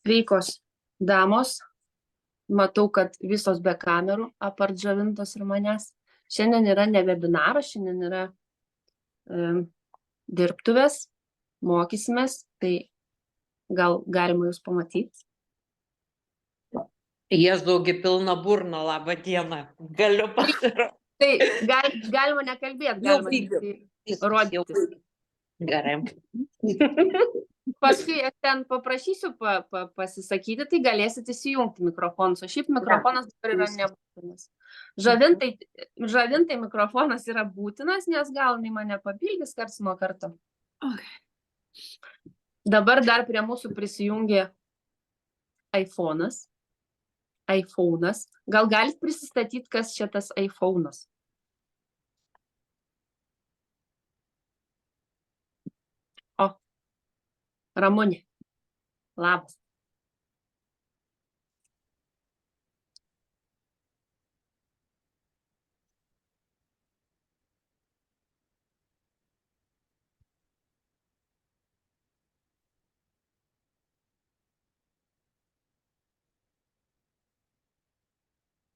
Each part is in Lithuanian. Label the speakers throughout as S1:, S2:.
S1: Sveikos damos, matau, kad visos be kamerų, apart Žavintos ir manęs. Šiandien yra ne webinaras, šiandien yra dirbtuvės, mokysimės, tai gal galima jūs pamatyti.
S2: Jėzaugi pilna burna, labą dieną. Galiu pasirodyti.
S1: Tai galima nekalbėti, galima rodyti.
S2: Gerai.
S1: Paskui aš ten paprašysiu pasisakyti, tai galėsit įsijungti mikrofonus, o šiaip mikrofonas dabar yra nebūtinas. Žavintai mikrofonas yra būtinas, nes gal jinai mane papildys karts nuo karto. Dabar dar prie mūsų prisijungė iPhone'as. Gal galit prisistatyti, kas čia tas iPhone'as? Ramunė, labas.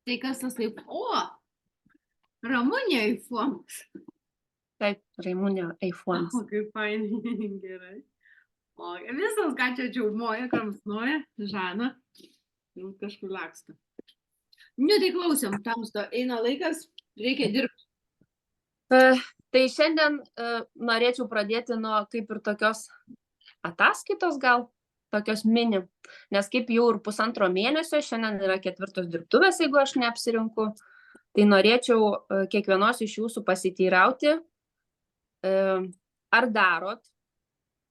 S3: Tai kas tas taip? Ramunė iPhone'as.
S1: Taip, Ramunė iPhone'as.
S3: Kaip fainai, gerai. Visas, ką čia čiaumoja, kramsnoja, Žana, jau kažkur laksta. Tai klausiam, tamsto, eina laikas, reikia dirbti.
S1: Tai šiandien norėčiau pradėti nuo kaip ir tokios ataskaitos gal, tokios mini, nes kaip jau ir 1,5 mėnesio, šiandien yra 4 dirbtuvės, jeigu aš neapsirinku, tai norėčiau kiekvienos iš jūsų pasiteirauti, ar darot,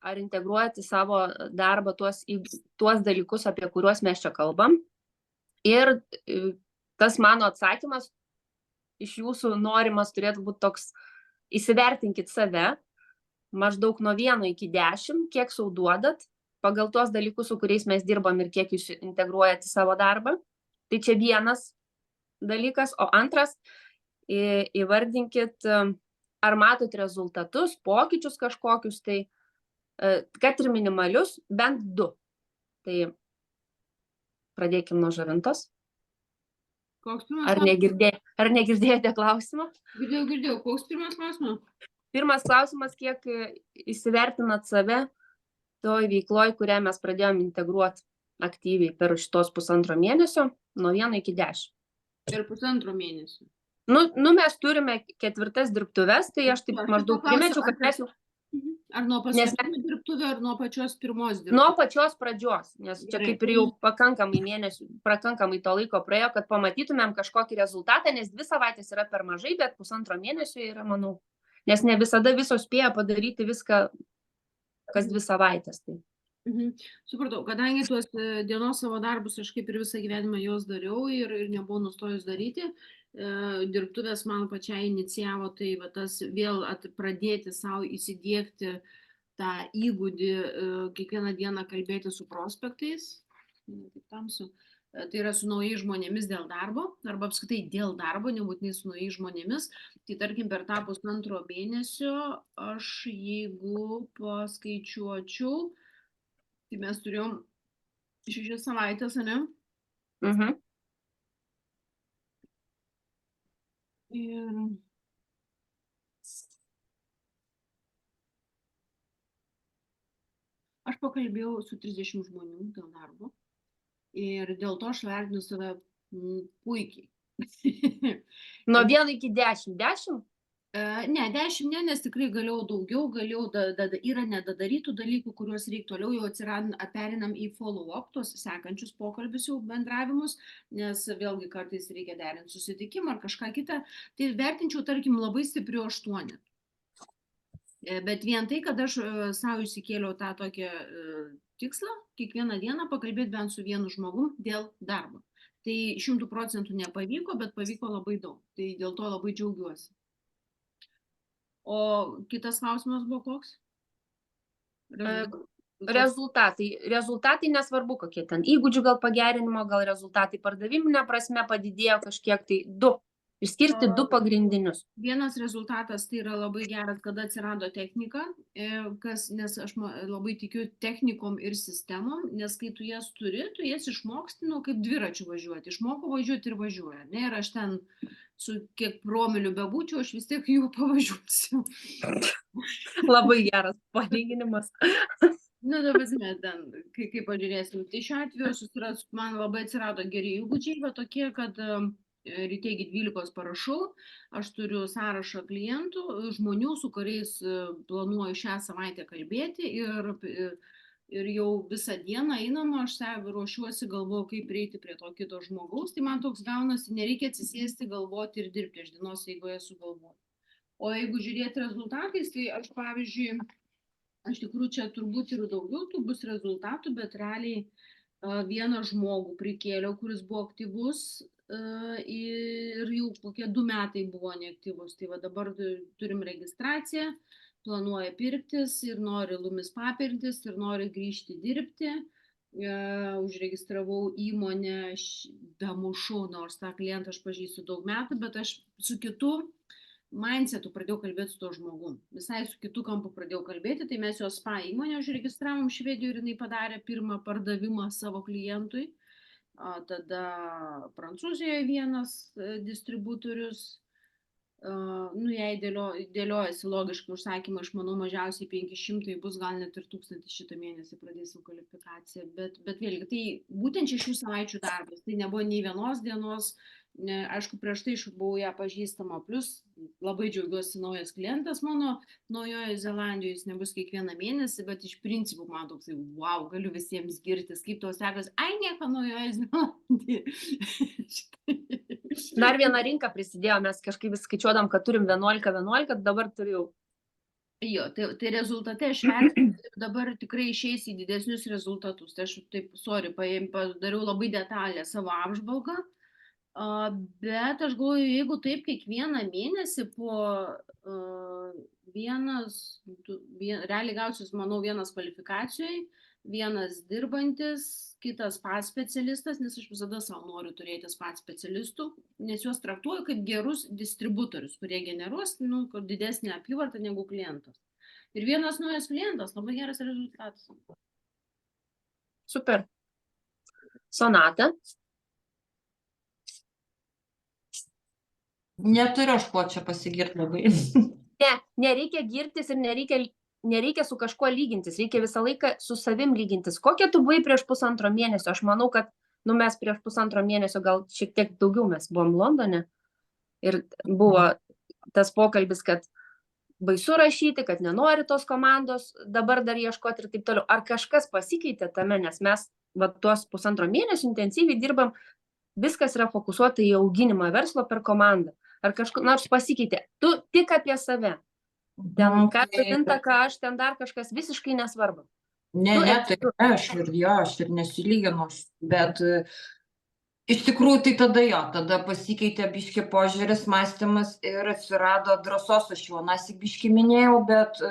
S1: ar integruojat į savo darbą tuos dalykus, apie kuriuos mes čia kalbam. Ir tas mano atsakymas iš jūsų norimas turėtų būti toks, įsivertinkit save, maždaug nuo 1 iki 10, kiek sau duodat, pagal tuos dalykus, su kuriais mes dirbam ir kiek jūs integruojat į savo darbą. Tai čia vienas dalykas, o antras, įvardinkit, ar matot rezultatus, pokyčius kažkokius, tai kad ir minimalius, bent 2. Tai pradėkim nuo Žavintos. Ar negirdėjote klausimą?
S3: Girdėjau. Koks pirmas klausimas?
S1: Pirmas klausimas, kiek įsivertinat save toj veikloj, kurią mes pradėjom integruoti aktyviai per šitos 1,5 mėnesio, nuo 1 iki 10.
S3: Per 1,5 mėnesio.
S1: Mes turime 4 dirbtuves, tai aš taip maždaug primečiau, kad mes jau...
S3: Ar nuo paskutinio dirbtuvio, ar nuo pačios pirmos dirbtuvės?
S1: Nuo pačios pradžios, nes čia kaip ir jau pakankamai to laiko praėjo, kad pamatytumėm kažkokį rezultatą, nes 2 savaitės yra per mažai, bet 1,5 mėnesio yra, manau, nes ne visada visos spėja padaryti viską kas 2 savaitės. Tai.
S3: Supratau, kadangi tuos dienos savo darbus aš kaip ir visą gyvenimą juos dariau ir nebuvau nustojus daryti, dirbtuvės man pačiai inicijavo, tai va, tas vėl pradėti savo įsidiegti tą įgūdį kiekvieną dieną kalbėti su prospektais, tai yra su naujais žmonėmis dėl darbo, arba apskritai dėl darbo, nebūtinai su naujais žmonėmis. Tai tarkim per tą 1,5 mėnesio aš jeigu paskaičiuočiau, tai mes turėjom 6 savaitės, ne? Ir aš pakalbėjau su 30 žmonių dėl darbo ir dėl to aš vertinu save puikiai.
S1: Nuo 1 iki 10? 10?
S3: Ne, 10 ne, nes tikrai galėjau daugiau, yra nedadarytų dalykų, kuriuos reikia toliau, jau perinam į follow-up, tos sekančius pokalbius jau bendravimus, nes vėlgi kartais reikia derinti susitikimą ar kažką kitą, tai vertinčiau, tarkim, labai stipriu 8. Bet vien tai, kad aš savo įsikėliau tą tokią tikslą, kiekvieną dieną pakalbėti bent su vienu žmogum dėl darbo. Tai 100% nepavyko, bet pavyko labai daug, tai dėl to labai džiaugiuosi. O kitas klausimas buvo koks?
S1: Rezultatai nesvarbu kokie ten. Įgūdžių gal pagerinimo, gal rezultatai pardaviminė prasme padidėjo kažkiek, tai 2. Išskirti du pagrindinius.
S3: Vienas rezultatas tai yra labai geras, kada atsirado technika, nes aš labai tikiu technikom ir sistemom, nes kai tu jas turi, tu jas išmoksti, kaip dviračių važiuoti. Išmokau važiuoti ir važiuoja. Ne, ir aš ten su kiek promilių bebūčiau, aš vis tiek jų pavažiuosiu.
S1: Labai geras palyginimas.
S3: Ta prasme, ten, kaip pažiūrėsim. Tai šiuo atveju man labai atsirado geri įgūdžiai, bet tokie, kad ryte iki 12 parašau, aš turiu sąrašą klientų, žmonių, su kuriais planuoju šią savaitę kalbėti ir jau visą dieną einama, aš ruošiuosi, galvoju, kaip prieiti prie to kito žmogaus, tai man toks gaunasi, nereikia atsisėsti, galvoti ir dirbti, aš dienos eigoje sugalvoju. O jeigu žiūrėti rezultatais, tai aš, pavyzdžiui, aš tikrųjų čia turbūt ir daugiau tų bus rezultatų, bet realiai vieną žmogų prikėliau, kuris buvo aktyvus ir jau kokie 2 metai buvo neaktyvus. Tai va dabar turim registraciją, planuoja pirktis ir nori Lumis papirktis ir nori grįžti dirbti. Užregistravau įmonę Damušu, nors tą klientą aš pažįstu daug metų, bet aš su kitu mindsetu pradėjau kalbėti su to žmogum. Visai su kitu kampu pradėjau kalbėti, tai mes jos spa įmonę užregistravom Švedijoje ir jinai padarė pirmą pardavimą savo klientui. Tada Prancūzijoje vienas distributorius, jei dėliojasi logiškai užsakymą, aš manau, mažiausiai 500 bus, gal net ir 1000 šitą mėnesį pradėsim kvalifikaciją, bet vėlgi, tai būtent 6 savaičių darbas, tai nebuvo nei vienos dienos, aišku, prieš tai buvau ją pažįstama, plus labai džiaugiuosi naujas klientas mano Naujojoje Zelandijoje, jis nebus kiekvieną mėnesį, bet iš principų man toks, wow, galiu visiems girtis, kaip tau sekas, nieko Naujojoje Zelandijoje.
S1: Dar viena rinka prisidėjo, mes kažkaip vis skaičiuodam, kad turim 11, dabar turiu.
S3: Jo, tai rezultate aš vertinu, dabar tikrai išeis į didesnius rezultatus. Tai aš taip, padariau labai detalę savo apžvalgą, bet aš galvoju, jeigu taip kiekvieną mėnesį po realiai gausius, manau, vienas kvalifikacijai, vienas dirbantis, kitas spa specialistas, nes aš visada savo noriu turėti spa specialistų, nes juos traktuoju kaip gerus distributorius, kurie generuos didesnį apyvartą negu klientas. Ir vienas naujas klientas, labai geras rezultatas.
S1: Super. Sonata.
S2: Neturiu aš ko čia pasigirti labai.
S1: Ne, nereikia girtis ir nereikia su kažkuo lygintis, reikia visą laiką su savim lygintis. Kokia tu buvai prieš 1,5 mėnesio? Aš manau, kad mes prieš 1,5 mėnesio, gal šiek tiek daugiau mes buvom Londone ir buvo tas pokalbis, kad baisu rašyti, kad nenori tos komandos, dabar dar ieškoti ir taip toliau. Ar kažkas pasikeitė tame, nes mes tuos 1,5 mėnesio intensyviai dirbam, viskas yra fokusuota į auginimą verslo per komandą. Ar kažkas nors pasikeitė? Tu tik apie save. Ten ką sutinta, ką aš, ten dar kažkas visiškai nesvarbu.
S2: Ne, tai aš ir nesilyginu, bet iš tikrųjų tai tada pasikeitė biški požiūris, mąstymas ir atsirado drąsos, aš jau nasik biški minėjau, bet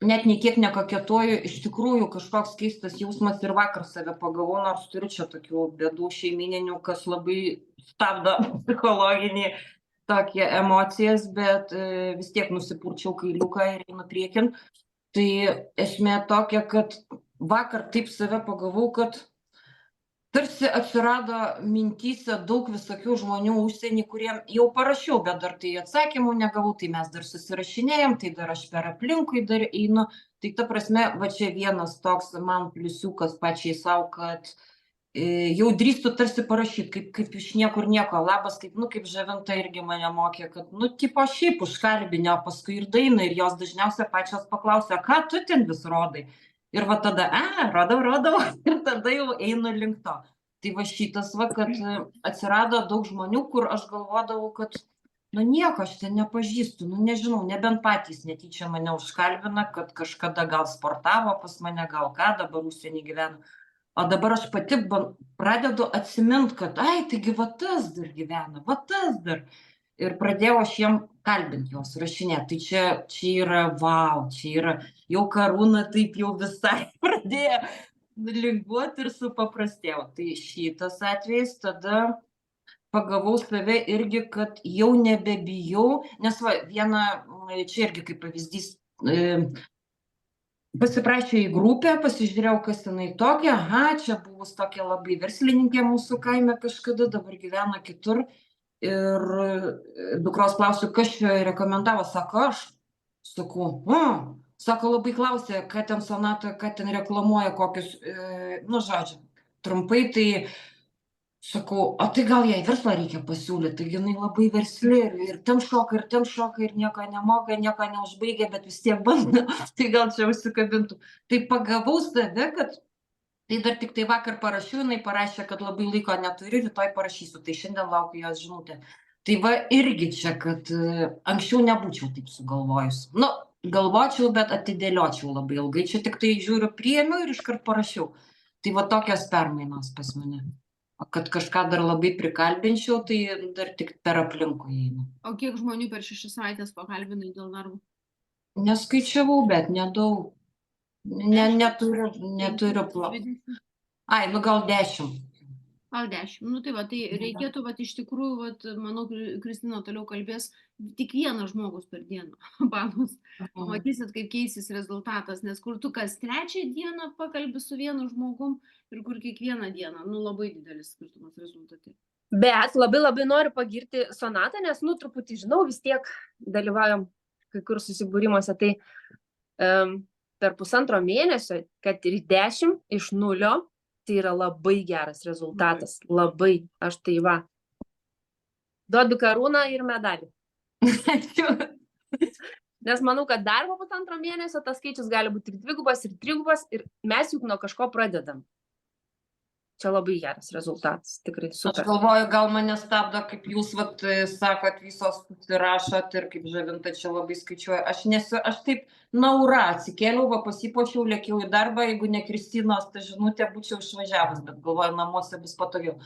S2: net nei kiek nekoketoju, iš tikrųjų kažkoks keistas jausmas ir vakar save pagavau, nors turiu čia tokių bėdų šeimininių, kas labai stabdo psichologinį tokie emocijas, bet vis tiek nusipurčiau kailiuką ir einu priekin. Tai esmė tokia, kad vakar taip save pagavau, kad tarsi atsirado mintyse daug visokių žmonių užsienį, kuriem jau parašiau, bet dar tai atsakymų negavau, tai mes dar susirašinėjom, tai dar aš per aplinkui dar einu. Tai ta prasme, va čia vienas toks man pliusiukas pačiai savo, kad jau drįstu tarsi parašyti, kaip iš niekur nieko, labas, kaip Žavinta irgi mane mokė, kad, tipo šiaip užkalbinė, o paskui ir daina, ir jos dažniausiai pačios paklausia, ką tu ten vis rodai. Ir va tada, rodau, ir tada jau einu link to. Tai va šitas, kad atsirado daug žmonių, kur aš galvodavau, kad, nieko aš ten nepažįstu, nežinau, nebent patys netyčia mane užkalbina, kad kažkada gal sportavo pas mane, gal ką, dabar užsienį gyvena. O dabar aš pati pradedu atsimint, kad, taigi va tas dar gyvena, va tas dar. Ir pradėjau aš jiem kalbinti juos, rašinėti. Tai čia yra, čia yra, jau Karūna taip jau visai pradėjo lengvuoti ir supaprastėjo. Tai šitas atvejis tada pagavau save irgi, kad jau nebebijau, nes va, čia irgi kaip pavyzdys, pasiprašė į grupę, pasižiūrėjau, kas jinai tokia, čia buvus tokia labai verslininkė mūsų kaime kažkada, dabar gyvena kitur. Ir dukros klausiu, kas čia rekomendavo, sako, aš. Sakau, sako, labai klausė, ką ten Sonata, ką ten reklamuoja, kokius, žodžiu, trumpai tai sakau, o tai gal jai verslą reikia pasiūlyti, taigi jinai labai versli ir ten šoka, ir nieko nemoka, nieko neužbaigia, bet vis tiek bando, tai gal čia užsikabintų. Tai pagavau save, kad tai dar tik tai vakar parašiau, jinai parašė, kad labai laiko neturi, rytoj parašysiu, tai šiandien laukiu jos žinutę. Tai va irgi čia, kad anksčiau nebūčiau taip sugalvojus. Galvočiau, bet atidėliočiau labai ilgai, čia tik tai žiūriu, priėmiau ir iškart parašiau. Tai va tokios permainos pas mane. Kad kažką dar labai prikalbinčiau, tai dar tik per aplinkui einu.
S3: O kiek žmonių per 6 savaitės pakalbinai dėl darbo?
S2: Neskaičiavau, bet nedaug. Neturiu planų. Gal 10.
S3: Gal 10. Tai va, tai reikėtų, iš tikrųjų, manau, Kristina toliau kalbės, tik vienas žmogus per dieną, panos. Matysit, kaip keisis rezultatas, nes kur tu kas 3 dieną pakalbi su vienu žmogum ir kur kiekvieną dieną, labai didelis skirtumas rezultate.
S1: Bet labai noriu pagirti Sonatą, nes, truputį žinau, vis tiek dalyvaujam kai kur susibūrimuose, tai per 1,5 mėnesio, kad ir 10 iš 0, tai yra labai geras rezultatas. Labai. Aš tai va. Duodu karūną ir medalį. Nes manau, kad darbo 1,5 mėnesio tas skaičius gali būti ir 2 ir 3 ir mes juk nuo kažko pradedam. Čia labai geras rezultatas, tikrai super.
S2: Aš galvoju, gal mane stabdo, kaip jūs sakot, visos susirašot ir kaip Žavinta čia labai skaičiuoja. Aš taip naura atsikėliau, pasipuošiau, lėkiau į darbą, jeigu ne Kristinos, tai žinutė būčiau išvažiavus, bet galvoju, namuose bus patogiau.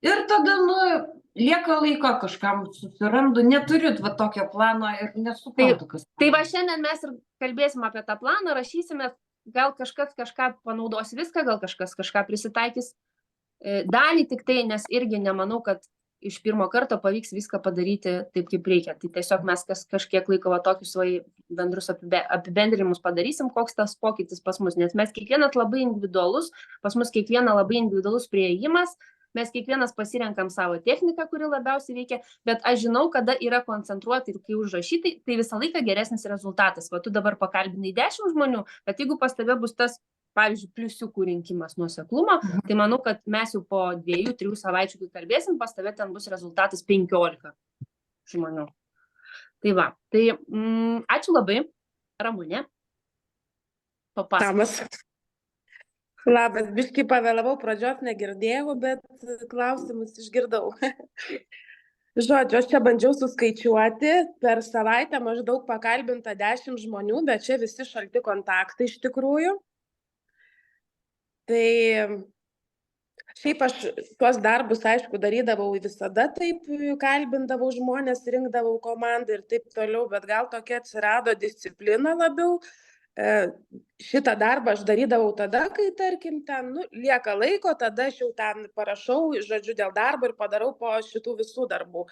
S2: Ir tada, lieka laiko kažkam susirandu, neturiu tokio plano ir nesuprantu, kas.
S1: Tai va šiandien mes ir kalbėsim apie tą planą, rašysime, gal kažkas kažką panaudos viską, gal kažkas kažką prisitaikys dalį tik tai, nes irgi nemanau, kad iš pirmo karto pavyks viską padaryti taip, kaip reikia. Tai tiesiog mes kažkiek laiko tokius bendrus apibendrinimus padarysim, koks tas pokytis pas mus, nes mes kiekvienas labai individualus, pas mus kiekviena labai individualus priėjimas, mes kiekvienas pasirenkam savo techniką, kuri labiausiai veikia, bet aš žinau, kada yra koncentruoti ir kai užrašyti, tai visą laiką geresnis rezultatas. Va, tu dabar pakalbinai 10 žmonių, bet jeigu pas tave bus tas, pavyzdžiui, pliusiukų rinkimas nuoseklumo, tai manau, kad mes jau po 2-3 savaičių, kai kalbėsim, pas tave ten bus rezultatas 15 žmonių. Tai va, tai ačiū labai, Ramunė.
S4: Papasakok. Labas, biškai pavėlavau, pradžios negirdėjau, bet klausimus išgirdau. Žodžiu, aš čia bandžiau suskaičiuoti, per savaitę maždaug pakalbinta 10 žmonių, bet čia visi šalti kontaktai iš tikrųjų. Tai šiaip aš tuos darbus, aišku, darydavau visada taip, kalbindavau žmonės, rinkdavau komandą ir taip toliau, bet gal tokia atsirado disciplina labiau. Šitą darbą aš darydavau tada, kai, tarkim, ten lieka laiko, tada aš jau ten parašau, žodžiu, dėl darbo ir padarau po šitų visų darbų.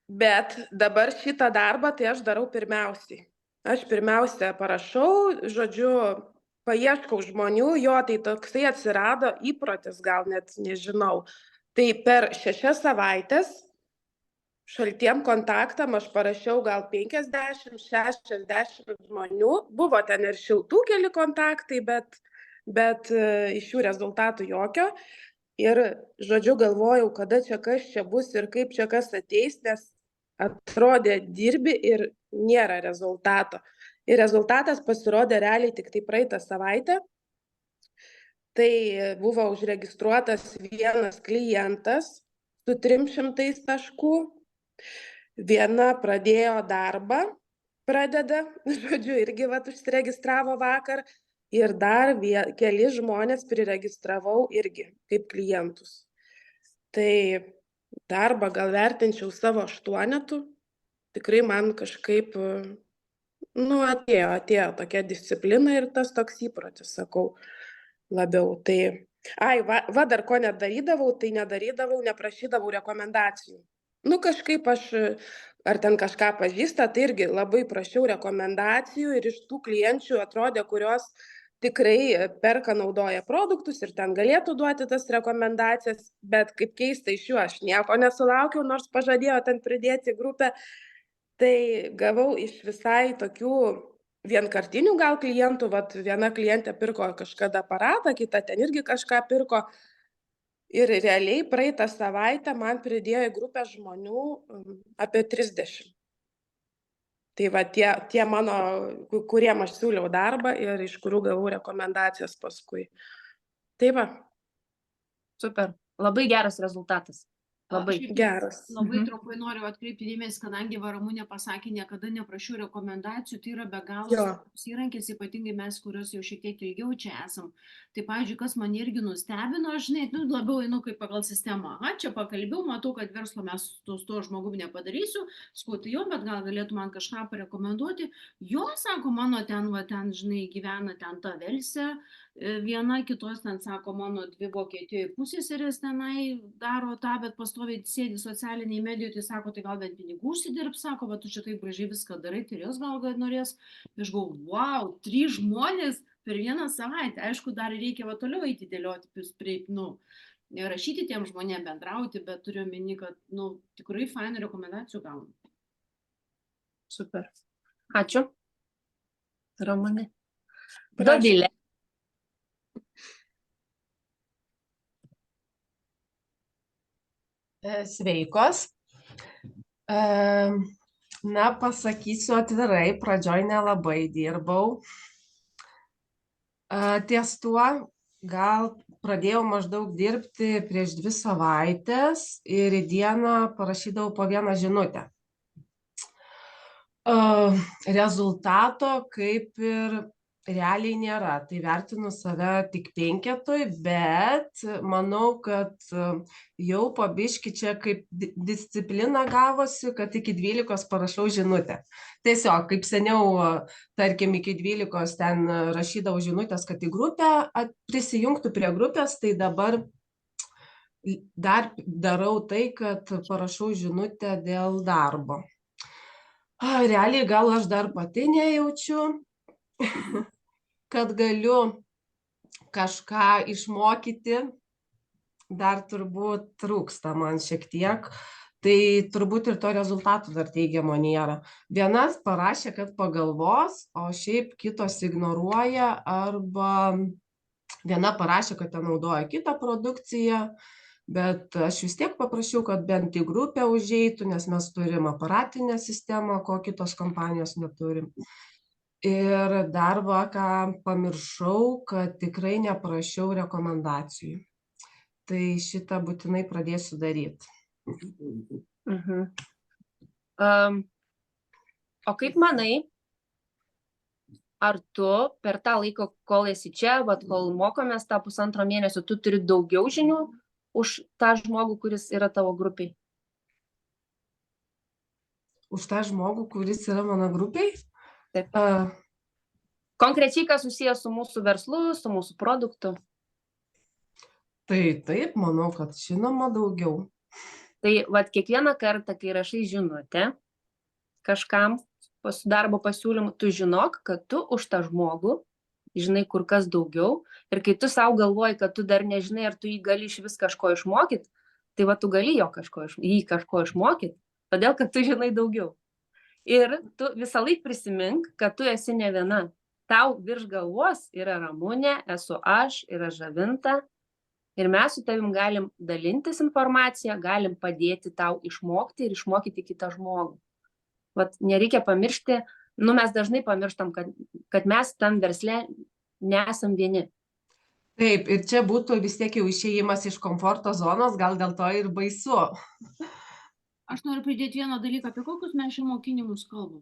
S4: Bet dabar šitą darbą tai aš darau pirmiausiai. Aš pirmiausia parašau, žodžiu, paieškau žmonių, tai toksai atsirado įprotis, gal net nežinau. Tai per 6 savaitės šaltiem kontaktam aš parašiau gal 50-60 žmonių. Buvo ten ir šiltų keli kontaktai, bet iš jų rezultatų jokio. Ir, žodžiu, galvojau, kada čia kas čia bus ir kaip čia kas ateis, nes atrodė dirbi ir nėra rezultato. Ir rezultatas pasirodė realiai tik tai praeitą savaitę. Tai buvo užregistruotas vienas klientas su 300 taškų. Viena pradėjo darbą, žodžiu, irgi užsiregistravo vakar ir dar keli žmonės priregistravau irgi kaip klientus. Tai darbą gal vertinčiau savo 8, tikrai man kažkaip, atėjo tokia disciplina ir tas toks įprotis, sakau, labiau. Tai Ai, va dar ko nedarydavau, tai neprašydavau rekomendacijų. Nu, kažkaip aš, ar ten kažką pažįsta, tai irgi labai prašiau rekomendacijų ir iš tų klienčių atrodė, kurios tikrai perka, naudoja produktus ir ten galėtų duoti tas rekomendacijas, bet kaip keista, iš jų aš nieko nesulaukiau, nors pažadėjo ten pridėti grupę. Tai gavau iš visai tokių vienkartinių gal klientų, vat viena klientė pirko kažkada aparatą, kita ten irgi kažką pirko. Ir realiai praeitą savaitę man pridėjo į grupę žmonių apie 30. Tai va tie mano, kuriem aš siūliau darbą ir iš kurių gavau rekomendacijas paskui. Tai va,
S1: Super. Labai geras rezultatas. Labai.
S3: Šiaip
S4: geras.
S3: Labai trumpai noriu atkreipti dėmesį, kadangi Ramunė pasakė, niekada neprašiau rekomendacijų, tai yra be galo
S4: Jo.
S3: svarbus įrankis, ypatingai mes, kurios jau šiek tiek ilgiau čia esam. Tai, pavyzdžiui, kas man irgi nustebino, žinai, labiau einu kaip pagal sistemą. Čia pakalbėjau, matau, kad verslo mes su tuo žmogumi nepadarysiu, skutai jo, bet gal galėtų man kažką parekomenduoti. Jo, sako, mano ten, žinai, gyvena ten ta Velse, viena kitos ten, sako, mano 2 Vokietijoje pusseserės tenai daro tą, bet pastoviai sėdi socialiniai medijoje, tai sako, tai gal bent pinigų užsidirb, sako, bet tu čia taip gražiai viską darai, tai jos gal norės. Aš galvoju, wow, 3 žmonės per vieną savaitę. Aišku, dar reikia toliau eiti dėlioti, rašyti tiem žmonėm, bendrauti, bet turiu omeny, kad, tikrai fainų rekomendacijų gaunu.
S1: Super. Ačiū. Ramunė.
S4: Prašom.
S1: Dovilė.
S5: Sveikos. Na, pasakysiu atvirai, pradžioj nelabai dirbau. Ties tuo gal pradėjau maždaug dirbti prieš 2 savaitės ir į dieną parašydavau po 1 žinutę. Rezultato kaip ir realiai nėra, tai vertinu save tik 5, bet manau, kad jau po biškį čia kaip disciplina gavosi, kad iki 12 parašau žinutę. Tiesiog, kaip seniau, tarkim, iki 12 ten rašydavau žinutės, kad į grupę prisijungtų prie grupės, tai dabar dar darau tai, kad parašau žinutę dėl darbo. Realiai gal aš dar pati nejaučiu, kad galiu kažką išmokyti, dar turbūt trūksta man šiek tiek, tai turbūt ir to rezultatų dar teigiamo nėra. Vienas parašė, kad pagalvos, o šiaip kitos ignoruoja, arba viena parašė, kad ten naudoja kitą produkciją, bet aš vis tiek paprašiau, kad bent į grupę užeitų, nes mes turim aparatinę sistemą, ko kitos kompanijos neturim. Ir dar ką pamiršau, kad tikrai neprašiau rekomendacijų. Tai šitą būtinai pradėsiu daryti.
S1: O kaip manai, ar tu per tą laiką, kol esi čia, kol mokomės tą 1,5 mėnesio, tu turi daugiau žinių už tą žmogų, kuris yra tavo grupiai?
S5: Už tą žmogų, kuris yra mano grupiai?
S1: Taip. Konkrečiai, kas susijęs su mūsų verslu, su mūsų produktu?
S5: Tai taip, manau, kad žinoma daugiau.
S1: Tai kiekvieną kartą, kai rašai žinutę kažkam su darbo pasiūlymu, tu žinok, kad tu už tą žmogų žinai kur kas daugiau. Ir kai tu savo galvoji, kad tu dar nežinai, ar tu jį gali iš vis kažko išmokyti, tai tu gali jį kažko išmokyti, todėl kad tu žinai daugiau. Ir tu visą laiką prisimink, kad tu esi ne viena. Tau virš galvos yra Ramunė, esu aš, yra Žavinta. Ir mes su tavim galim dalintis informaciją, galim padėti tau išmokti ir išmokyti kitą žmogų. Nereikia pamiršti, mes dažnai pamirštam, kad mes tam versle nesam vieni.
S5: Taip, ir čia būtų vis tiek jau išėjimas iš komforto zonos, gal dėl to ir baisu.
S3: Aš noriu pridėti vieną dalyką, apie kokius mes šiandien mokinimus kalbam.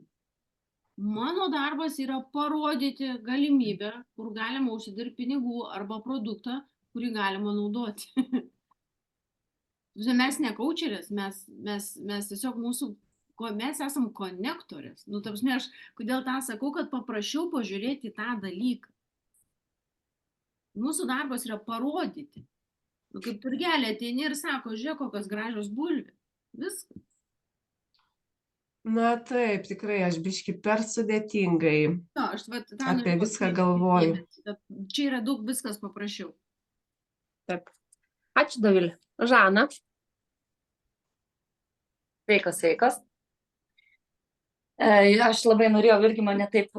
S3: Mano darbas yra parodyti galimybę, kur galima užsidirbti pinigų arba produktą, kurį galima naudoti. Mes ne coacherės, mes tiesiog mes esam konektorės. Aš kodėl tą sakau, kad paprašiau pažiūrėti tą dalyką. Mūsų darbas yra parodyti. Nu, kaip turgelė ateini ir sako, žiūrėk, kokios gražios bulvės. Viskas.
S5: Na taip, tikrai aš biški per sudėtingai
S3: No, aš vat, tą
S5: apie
S3: norėjau
S5: viską
S3: atkreipti
S5: galvoju.
S3: dėmesį, kad čia yra daug viskas paprasčiau.
S1: Taip. Ačiū, Dovilė. Žana.
S6: Sveikas, sveikas. Aš labai norėjau, irgi mane taip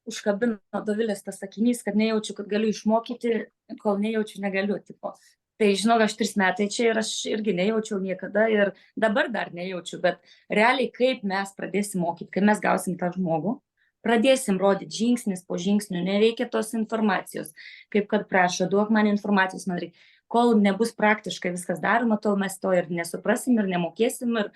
S6: užkabino Dovilės tas sakinys, kad nejaučiu, kad galiu išmokyti, kol nejaučiu, negaliu. Tipo. Tai žinau, aš 3 metai čia ir aš irgi nejaučiau niekada ir dabar dar nejaučiu, bet realiai kaip mes pradėsim mokyti, kai mes gausim tą žmogų, pradėsim rodyti žingsnis po žingsnių, nereikia tos informacijos, kaip kad prašo, duok man informacijos, man reikia. Kol nebus praktiškai viskas daroma, tol mes to ir nesuprasim ir nemokėsim ir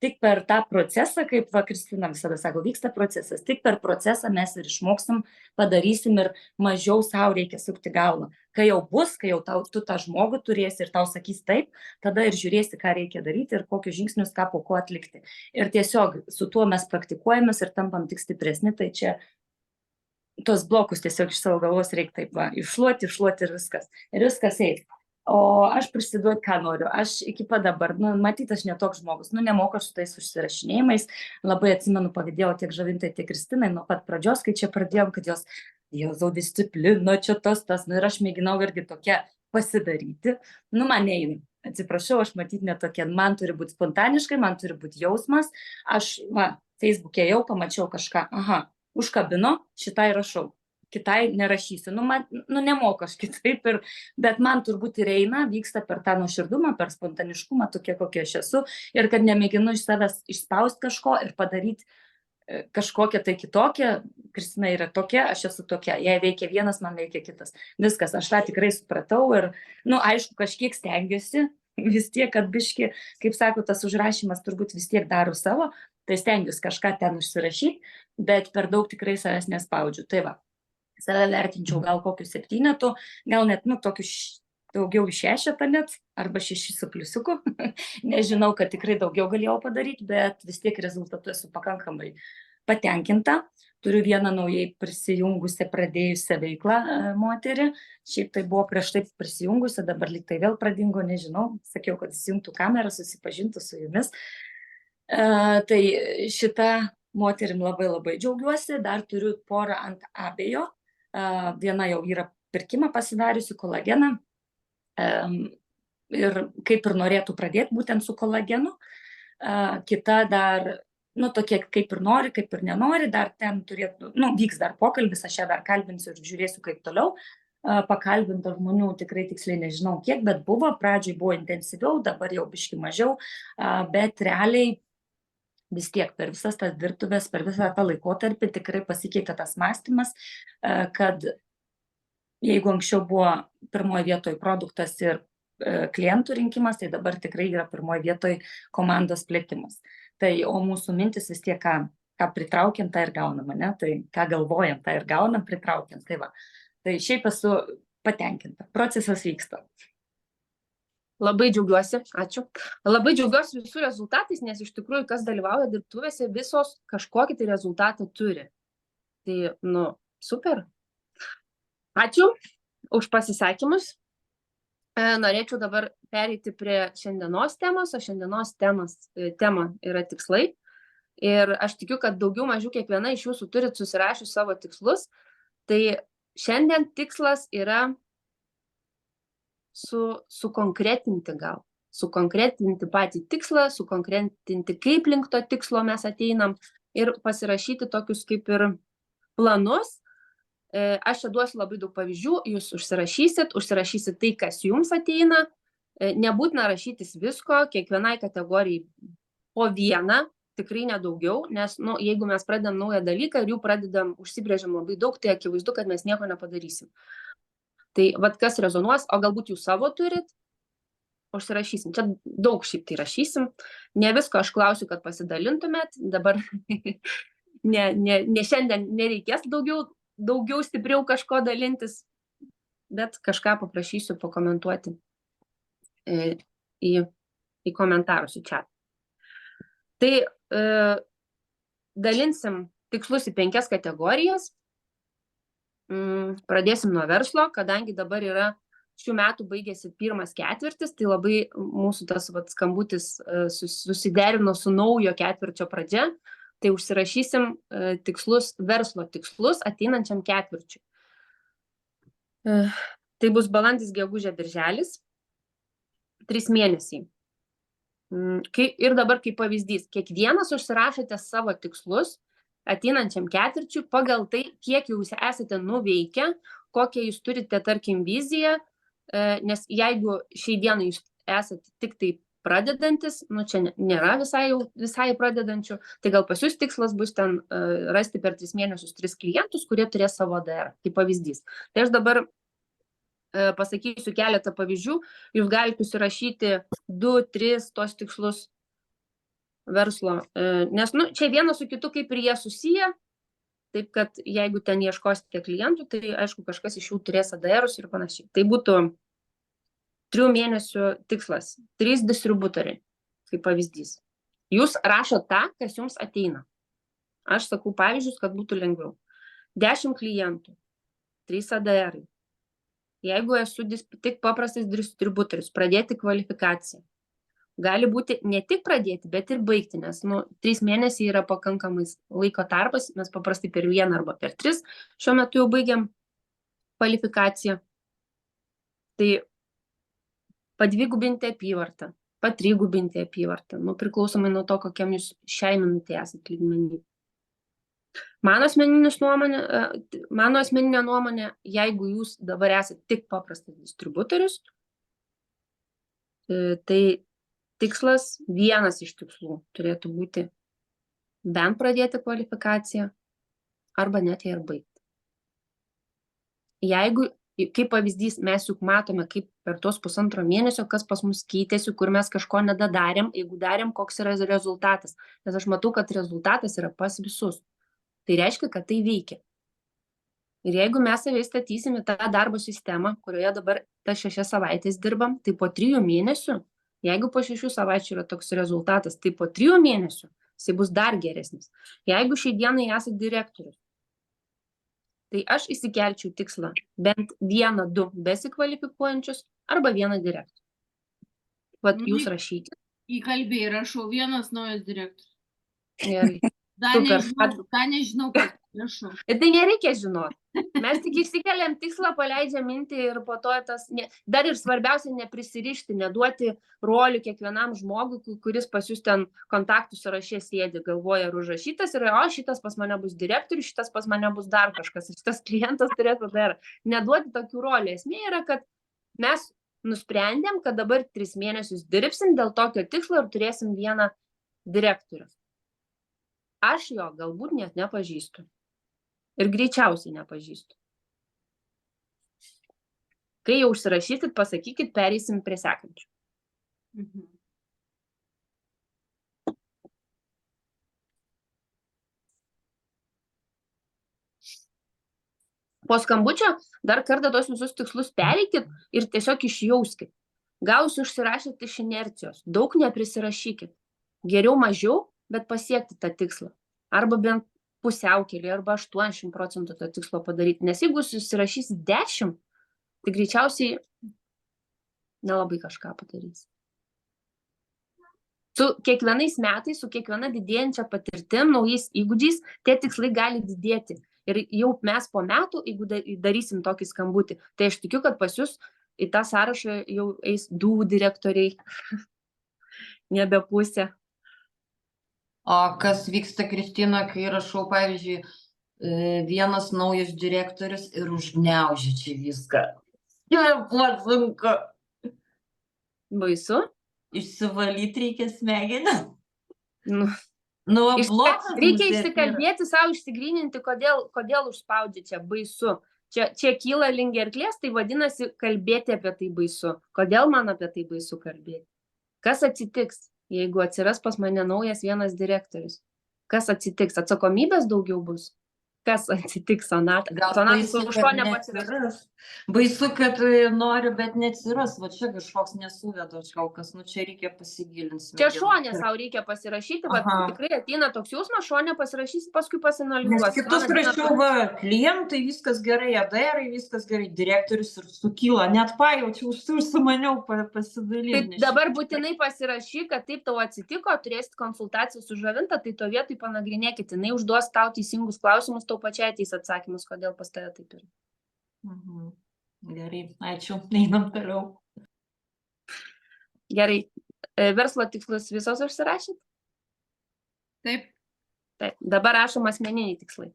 S6: tik per tą procesą, kaip va Kristina visada sako, vyksta procesas, tik per procesą mes ir išmoksim, padarysim ir mažiau savo reikia sukti galvą. Kai jau bus, kai jau tu tą žmogų turėsi ir tau sakys taip, tada ir žiūrėsi, ką reikia daryti ir kokius žingsnius, ką po ko atlikti. Ir tiesiog su tuo mes praktikuojamės ir tampam tik stipresni, tai čia tos blokus tiesiog iš savo galvos reikia taip va, iššluoti ir viskas. Ir viskas eis. O aš prisiduot, ką noriu. Aš iki pat dabar, matyt, aš netoks žmogus, nemoku su tais užsirašinėjimais. Labai atsimenu, pavydėjau tiek Žavintai, tiek Kristinai nuo pat pradžios, kai čia pradėjom, kad jos disciplina, čia tas, ir aš mėginau irgi tokia pasidaryti. Man neina. Atsiprašau, aš matyt netokia. Man turi būti spontaniškai, man turi būti jausmas. Aš, Facebook'e jau pamačiau kažką. Aha, užkabino, šitai rašau. Kitai nerašysiu. Nemoku aš kitaip, bet man turbūt ir eina, vyksta per tą nuoširdumą, per spontaniškumą, tokia kokia aš esu, ir kad nemėginu iš savęs išspausti kažko ir padaryti kažkokią tai kitokią. Kristina yra tokia, aš esu tokia. Jei veikia vienas, man veikia kitas. Viskas, aš tą tikrai supratau ir, aišku, kažkiek stengiuosi, vis tiek, kad biški, kaip sako, tas užrašymas turbūt vis tiek daro savo, tai stengiuosi kažką ten užsirašyti, bet per daug tikrai savęs nespaudžiu. Tai va. Save vertinčiau gal kokius 7, gal net, tokius daugiau 6 net, arba 6 su pliusiuku. Nežinau, kad tikrai daugiau galėjau padaryti, bet vis tiek rezultatu esu pakankamai patenkinta. Turiu vieną naujai prisijungusią, pradėjusią veiklą moterį. Šiaip tai buvo prieš tai prisijungusi, dabar lyg tai vėl pradingo, nežinau. Sakiau, kad įsijungtų kamerą, susipažintų su jumis. Tai šitą moterim labai labai džiaugiuosi. Dar turiu porą ant abejo. Viena jau yra pirkimą pasidariusi kolageną ir kaip ir norėtų pradėti būtent su kolagenu. Kita dar, tokie kaip ir nori, kaip ir nenori, dar ten turėtų, vyks dar pokalbis, aš ją dar kalbinsiu ir žiūrėsiu kaip toliau. Pakalbinta žmonių tikrai tiksliai nežinau kiek, bet pradžioj buvo intensyviau, dabar jau biški mažiau, bet realiai vis tiek per visas tas dirbtuves, per visą tą laikotarpį tikrai pasikeitė tas mąstymas, kad jeigu anksčiau buvo pirmoje vietoje produktas ir klientų rinkimas, tai dabar tikrai yra pirmoje vietoje komandos plėtimas. Tai, o mūsų mintis vis tiek, ką pritraukiam, tą ir gaunam, ne? Tai ką galvojam, tą ir gaunam, pritraukiam. Tai va. Tai šiaip esu patenkinta. Procesas vyksta.
S1: Labai džiaugiuosi, ačiū. Labai džiaugiuosi visų rezultatais, nes iš tikrųjų, kas dalyvauja dirbtuvėse, visos kažkokį tai rezultatą turi. Tai, super. Ačiū už pasisakymus. Norėčiau dabar pereiti prie šiandienos temos, o šiandienos tema yra tikslai. Ir aš tikiu, kad daugiau mažiau kiekviena iš jūsų turit susirašius savo tikslus. Tai šiandien tikslas yra sukonkretinti sukonkretinti patį tikslą, sukonkretinti, kaip link to tikslo mes ateinam ir pasirašyti tokius kaip ir planus. Aš čia duosiu labai daug pavyzdžių, jūs užsirašysit tai, kas jums ateina, nebūtina rašytis visko, kiekvienai kategorijai po vieną, tikrai nedaugiau, nes jeigu mes pradedam naują dalyką ir jų užsibrėžiam labai daug, tai akivaizdu, kad mes nieko nepadarysim. Tai kas rezonuos, o galbūt jūs savo turit, užsirašysim. Čia daug šiaip tai rašysim. Ne visko aš klausiu, kad pasidalintumėt. Dabar ne šiandien nereikės daugiau stipriau kažko dalintis, bet kažką paprašysiu pakomentuoti į komentarus į chatą. Tai dalinsim tikslus į 5 kategorijas. Pradėsim nuo verslo, kadangi dabar yra šių metų baigėsi pirmas ketvirtis, tai labai mūsų tas skambutis susiderino su naujo ketvirčio pradžia, tai užsirašysim tikslus, verslo tikslus ateinančiam ketvirčiui. Tai bus balandis, gegužė, birželis, 3 mėnesiai. Ir dabar kaip pavyzdys, kiekvienas užsirašote savo tikslus ateinančiam ketvirčiui pagal tai, kiek jūs esate nuveikę, kokią jūs turite, tarkim, viziją, nes jeigu šiai dienai jūs esate tik tai pradedantis, čia nėra visai pradedančių, tai gal pas jūs tikslas bus ten rasti per 3 mėnesius 3 klientus, kurie turės savo ADR, tai pavyzdys. Tai aš dabar pasakysiu keletą pavyzdžių, jūs galite užsirašyti 2-3 tos tikslus verslo, nes čia vienas su kitu kaip ir jie susiję, taip kad jeigu ten ieškosite klientų, tai aišku kažkas iš jų turės ADR-us ir panašiai. Tai būtų 3 mėnesių tikslas, 3 distributoriai, kaip pavyzdys. Jūs rašote tą, kas jums ateina. Aš sakau pavyzdžius, kad būtų lengviau. 10 klientų, 3 ADR-ai. Jeigu esu tik paprastas distributorius, pradėti kvalifikaciją. Gali būti ne tik pradėti, bet ir baigti, nes 3 mėnesiai yra pakankamai laiko tarpas, mes paprastai per 1 arba per 3 šiuo metu jau baigiam kvalifikaciją. Tai padvigubinti apyvartą, patrigubinti apyvartą, priklausomai nuo to, kokiam jūs šiai minutė esat lygmenį. Mano asmeninė nuomonė, jeigu jūs dabar esate tik paprastas distributorius, tai tikslas, vienas iš tikslų turėtų būti bent pradėti kvalifikaciją arba net ją ir baigti. Jeigu, kaip pavyzdys, mes juk matome, kaip per tos 1,5 mėnesio, kas pas mus keitėsi, kur mes kažko nedadarėm, jeigu darėm, koks yra rezultatas. Nes aš matau, kad rezultatas yra pas visus. Tai reiškia, kad tai veikia. Ir jeigu mes save įstatysim į tą darbo sistemą, kurioje dabar tas 6 savaitės dirbam, tai po 3 mėnesių, jeigu po 6 savaičių yra toks rezultatas, tai po 3 mėnesių jisai bus dar geresnis. Jeigu šiai dienai esate direktorius, tai aš įsikelčiau tikslą bent 1-2 besikvalifikuojančius arba 1 direktorių. Vat jūs rašykite.
S3: Įkalbėjai, rašau, 1 naujas direktorius.
S1: Gerai.
S3: Dar nežinau, kad rašau.
S1: Ir tai nereikia žinoti. Mes tik išsikeliam tikslą, paleidžiam mintį ir po to dar ir svarbiausia neprisirišti, neduoti rolių kiekvienam žmogui, kuris pas jūs ten kontaktų sąraše sėdi, galvoja ir užrašytas ir šitas pas mane bus direktorius, šitas pas mane bus dar kažkas, šitas klientas turėtų dar. Neduoti tokių rolių. Esmė yra, kad mes nusprendėm, kad dabar 3 mėnesius dirbsim dėl tokio tikslo ir turėsim 1 direktorių. Aš jo galbūt net nepažįstu. Ir greičiausiai nepažįstu. Kai jau užsirašysit, pasakykit, pereisim prie sekančių. Po skambučio dar kartą tos visus tikslus pereikit ir tiesiog išjauskit. Gal jūs užsirašėt iš inercijos, daug neprisirašykit. Geriau mažiau, bet pasiekti tą tikslą. Arba bent pusiaukelį, arba 80% to tikslo padaryti. Nes jeigu jūs susirašysit 10, tai greičiausiai nelabai kažką padarys. Su kiekvienais metais, su kiekviena didėjančia patirtim, naujais įgūdžiais, tie tikslai gali didėti. Ir jau mes po metų, jeigu darysim tokį skambutį, tai aš tikiu, kad pas jūs į tą sąrašą jau eis 2 direktoriai, nebe pusė.
S2: O kas vyksta, Kristina, kai rašau, pavyzdžiui, 1 naujas direktorius ir užgniaužia čia viską? Sunku.
S1: Baisu?
S2: Išsivalyti reikia smegenis.
S1: Reikia išsikalbėti savo, išsigryninti, kodėl užspaudžia čia baisu. Čia kyla link gerklės, tai vadinasi kalbėti apie tai baisu. Kodėl man apie tai baisu kalbėti? Kas atsitiks, jeigu atsiras pas mane naujas 1 direktorius? Kas atsitiks? Atsakomybės daugiau bus? Kas atsitiks, Sonata?
S2: Gal
S1: Sonata
S2: baisu,
S1: su
S2: kad
S1: šone pasirašys.
S2: neatsiras. Baisu, kad noriu, bet neatsiras. Va čia kažkoks nesuvedas kalkas. Nu čia reikia pasigilinti.
S1: Čia šone savo reikia pasirašyti, bet
S2: Aha.
S1: tikrai ateina toks jausmas, šone pasirašysi, paskui
S2: Nes
S1: pasinalizuosi.
S2: kitus rašiau, va, klientai, viskas gerai, ADR, viskas gerai, direktorius ir sukyla. Net pajaučiau, užsimaniau
S1: Tai
S2: pasidalinti.
S1: dabar būtinai pasirašyk, kad taip tau atsitiko, turėsit konsultaciją su Žavinta, tai to vietoj panagrinėkit. Jinai užduos tau teisingus klausimus, tau pačiai ateis atsakymus, kodėl pas tave taip yra.
S2: Mhm. Gerai, ačiū. Einam toliau.
S1: Gerai, verslo tikslus visos užsirašyt?
S3: Taip,
S1: Taip, dabar rašom asmeniniai tikslai.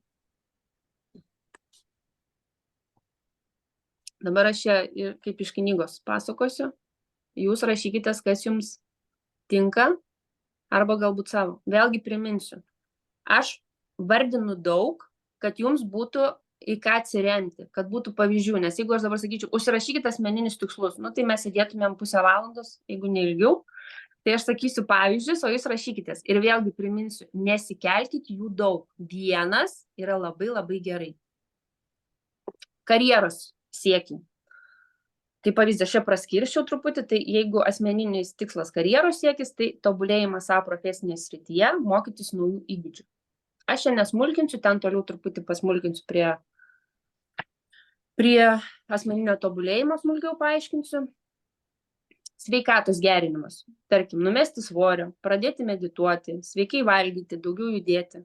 S1: Dabar aš čia ir kaip iš knygos pasakosiu. Jūs rašykite, kas jums tinka, arba galbūt savo. Vėlgi priminsiu. Aš vardinu daug, kad jums būtų į ką atsiremti, kad būtų pavyzdžių. Nes jeigu aš dabar sakyčiau, užsirašykite asmeninius tikslus, nu tai mes sėdėtumėm pusę valandos, jeigu ne ilgiau. Tai aš sakysiu pavyzdžius, o jūs rašykitės. Ir vėlgi priminsiu, nesikelkit jų daug. Vienas yra labai labai gerai. Karjeros siekiai. Tai pavyzdį, aš čia praskirščiau truputį, tai jeigu asmeninis tikslas karjeros siekis, tai tobulėjimas savo profesinėje srityje, mokytis naujų įgūdžių. Aš čia nesmulkinsiu, ten toliau truputį pasmulkinsiu prie asmeninio tobulėjimo smulkiau paaiškinsiu. Sveikatos gerinimas. Tarkim, numesti svorio, pradėti medituoti, sveikai valgyti, daugiau judėti.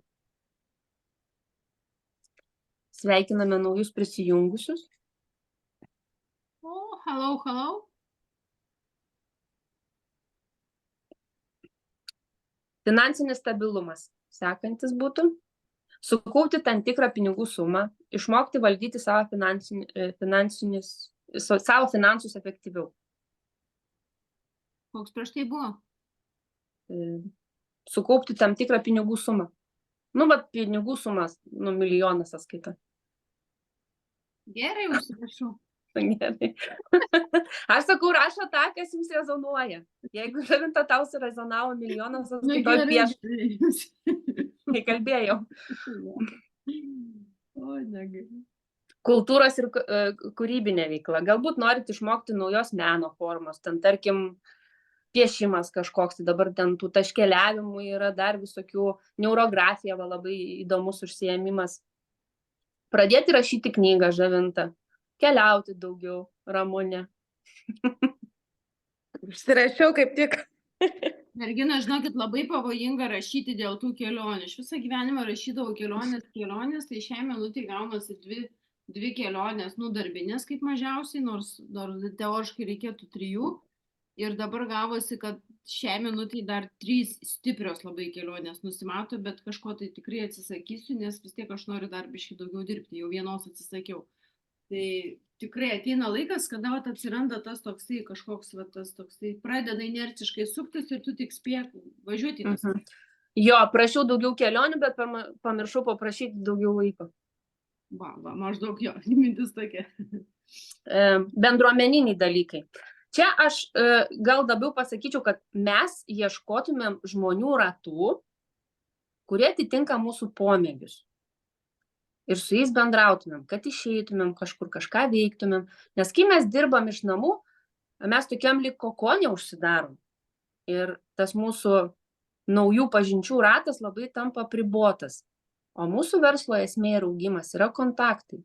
S1: Sveikiname naujus prisijungusius.
S3: o, hello, hello.
S1: Finansinis stabilumas. Sekantis būtų. Sukaupti tam tikrą pinigų sumą, išmokti valdyti savo finansus efektyviau.
S3: Koks prieš tai buvo?
S1: Sukaupti tam tikrą pinigų sumą. Nu, bet pinigų sumas, nu, milijonas sąskaita.
S3: Gerai, užsirašau.
S1: Gerai. Aš sakau, rašo tą, kas jums rezonuoja. Jeigu Žavinta tau surezonavo milijonas sąskaitoj prieš, kai kalbėjau.
S3: O, negai.
S1: Kultūros ir kūrybinė veikla. Galbūt norit išmokti naujos meno formos, ten tarkim piešimas kažkoks, tai dabar ten tų taškeliavimų yra dar visokių, neurografija va, labai įdomus užsiėmimas. Pradėti rašyti knygą, Žavinta, keliauti daugiau, Ramunė.
S4: Užsirašiau kaip tik.
S3: Mergina, žinokit, labai pavojinga rašyti dėl tų kelionių. Aš visą gyvenimą rašydavau kelionės, tai šiai minutį gaunasi dvi kelionės, nu darbinės kaip mažiausiai, nors teoriškai reikėtų 3. Ir dabar gavosi, kad šiai minutį dar 3 stiprios labai kelionės nusimato, bet kažko tai tikrai atsisakysiu, nes vis tiek aš noriu dar biškį daugiau dirbti, jau vienos atsisakiau. Tai tikrai ateina laikas, kada atsiranda tas toksai kažkoks, tas toksai pradeda inerciškai suktis ir tu tik spėk važiuoti į tas.
S1: Jo, prašiau daugiau kelionių, bet pamiršau paprašyti daugiau laiko.
S3: Va, maždaug jo, mintis tokia.
S1: Bendruomeniniai dalykai. Čia aš gal labiau pasakyčiau, kad mes ieškotumėm žmonių ratų, kurie atitinka mūsų pomėgius. Ir su jais bendrautumėm, kad išeitumėm kažkur, kažką veiktumėm. Nes kai mes dirbam iš namų, mes tokiam lyg kokonė užsidarom. Ir tas mūsų naujų pažinčių ratas labai tampa apribotas. O mūsų verslo esmė ir augimas yra kontaktai.